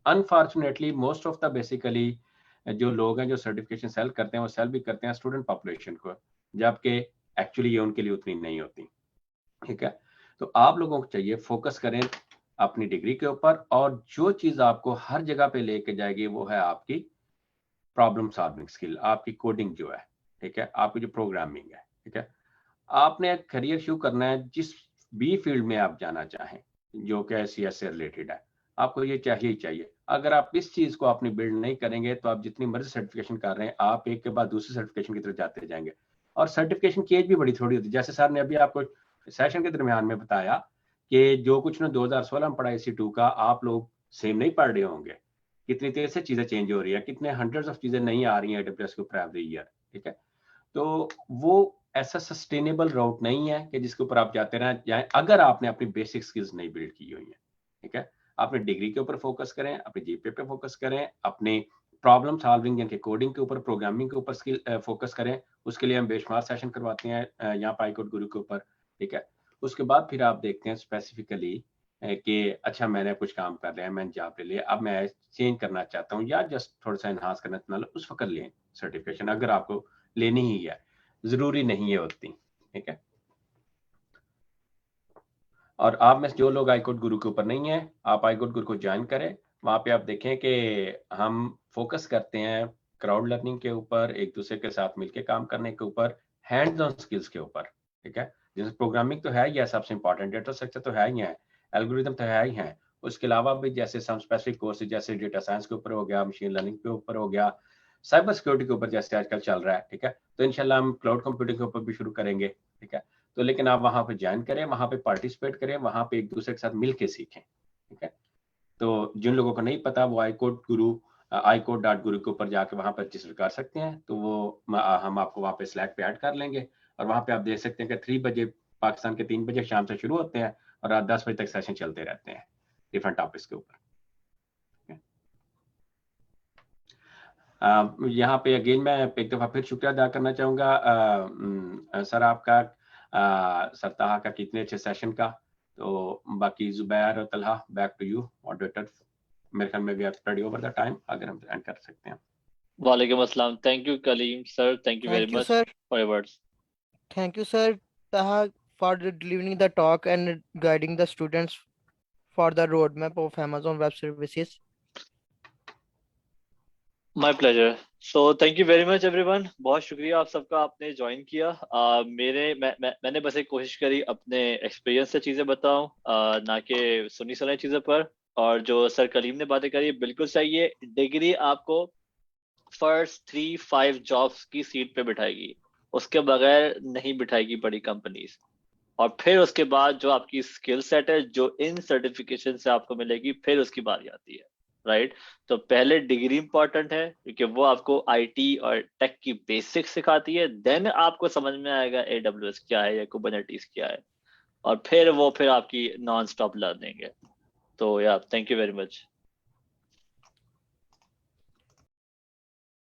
Unfortunately most of the basically जो लोग हैं जो सर्टिफिकेशन सेल करते हैं, वो सेल भी करते हैं स्टूडेंट पॉपुलेशन को, जबकि एक्चुअली ये उनके लिए उतनी नहीं होती, ठीक है? तो आप लोगों को चाहिए फोकस करें अपनी डिग्री के ऊपर, और जो चीज आपको हर जगह पे लेके जाएगी वो है आपकी प्रॉब्लम सॉल्विंग स्किल, आपकी कोडिंग जो है, ठीक है? आपकी जो प्रोग्रामिंग है, ठीक है? आपने करियर शुरू करना है जिस भी फील्ड में आप जाना चाहें, जो कि CS से रिलेटेड है, आपको ये चाहिए ही चाहिए। अगर आप इस चीज को अपनी बिल्ड नहीं करेंगे तो आप जितनी मर्जी सर्टिफिकेशन कर रहे हैं, आप एक के बाद दूसरी सर्टिफिकेशन की तरफ जाते जाएंगे, और सर्टिफिकेशन की एज भी बड़ी थोड़ी होती है। जैसे सर ने अभी आपको सेशन के दरमियान में बताया कि जो कुछ ने 2016 में पढ़ा EC2 का, आप लोग सेम नहीं पढ़ रहे होंगे, कितनी तेज से चीजें चेंज हो रही है, कितने हंड्रेड्स ऑफ चीजें नहीं आ रही हैं AWS के ऊपर एवरी ईयर, ठीक है? तो वो ऐसा सस्टेनेबल राउट नहीं है कि जिसके ऊपर आप जाते रहें जाएं, अगर आपने अपनी बेसिक स्किल्स नहीं बिल्ड की हुई है, ठीक है? अपने डिग्री के ऊपर फोकस करें, अपने GPA पे फोकस करें, अपने प्रॉब्लम सॉल्विंग यानी कोडिंग के ऊपर, प्रोग्रामिंग के ऊपर स्किल फोकस करें। उसके लिए हम बेशुमार सेशन करवाते हैं यहाँ पर iCode Guru के ऊपर, ठीक है? उसके बाद फिर आप देखते हैं स्पेसिफिकली कि अच्छा मैंने कुछ काम कर लिया, मैंने जॉब ले लिया, अब मैं चेंज करना चाहता हूँ या जस्ट थोड़ा सा एनहांस करना चाहता हूँ, उस वक्त लें सर्टिफिकेशन, अगर आपको लेनी ही है, जरूरी नहीं है उतनी, ठीक है? और आप में जो लोग iCode Guru के ऊपर नहीं है, आप iCode Guru को ज्वाइन करें। वहां पे आप देखें कि हम फोकस करते हैं क्राउड लर्निंग के ऊपर, एक दूसरे के साथ मिलकर काम करने के ऊपर, हैंड्स ऑन स्किल्स के ऊपर, ठीक है? जैसे प्रोग्रामिंग तो है ही है सबसे इंपॉर्टेंट, डेटा स्ट्रक्चर तो है ही है, एल्गोरिथम तो है ही है, उसके अलावा भी जैसे सम स्पेसिफिक कोर्सेज जैसे डेटा साइंस के ऊपर हो गया, मशीन लर्निंग के ऊपर हो गया, साइबर सिक्योरिटी के ऊपर जैसे आजकल चल रहा है, ठीक है? तो इंशाल्लाह हम क्लाउड कंप्यूटिंग के ऊपर भी शुरू करेंगे, ठीक है? तो लेकिन आप वहां पे ज्वाइन करें, वहां पे पार्टिसिपेट करें, वहां पे एक दूसरे के साथ मिलके सीखें, ठीक है? तो जिन लोगों को नहीं पता वो iCode.guru के ऊपर जाके वहां पर रजिस्टर कर सकते हैं, तो वो हम आपको वहां पे स्लैक पे ऐड कर लेंगे, और वहां पे आप देख सकते हैं कि 3 बजे पाकिस्तान के 3 बजे शाम से शुरू होते हैं और रात 10 बजे तक सेशन चलते रहते हैं डिफरेंट टॉपिक्स के ऊपर। यहाँ पे अगेन मैं एक दफ़ा फिर शुक्रिया अदा करना चाहूँगा सर आपका, सर ताहा का कितने अच्छे सेशन का। तो बाकी जुबैर और Talha, back to you moderator. मेरे ख्याल में we have spread over the time, अगर हम एंड कर सकते हैं। वालेकुम अस्सलाम। Thank you Kaleem sir, thank you very much for your words. Thank you, sir, Taha, for delivering the talk and guiding the students for the roadmap of Amazon Web Services. My pleasure. So thank you very much everyone, बहुत शुक्रिया आप सबका, आपने join किया। मैंने बस एक कोशिश करी अपने एक्सपीरियंस से चीज़ें बताऊं, ना कि सुनी सुनाई चीज़ों पर। और जो सर कलीम ने बातें करी बिल्कुल सही है, डिग्री आपको फर्स्ट 3-5 जॉब्स की सीट पे बिठाएगी, उसके बगैर नहीं बिठाएगी बड़ी कंपनीज। और फिर उसके बाद जो आपकी स्किल सेट है जो इन सर्टिफिकेशन से आपको मिलेगी, फिर उसकी बारी आती है, राइट। तो पहले डिग्री इंपॉर्टेंट है क्योंकि वो आपको आईटी और टेक की बेसिक्स सिखाती है, देन आपको समझ में आएगा AWS क्या है या कुबरनेटीज क्या है, और फिर आपकी नॉन स्टॉप लर्निंग है। तो या थैंक यू वेरी मच।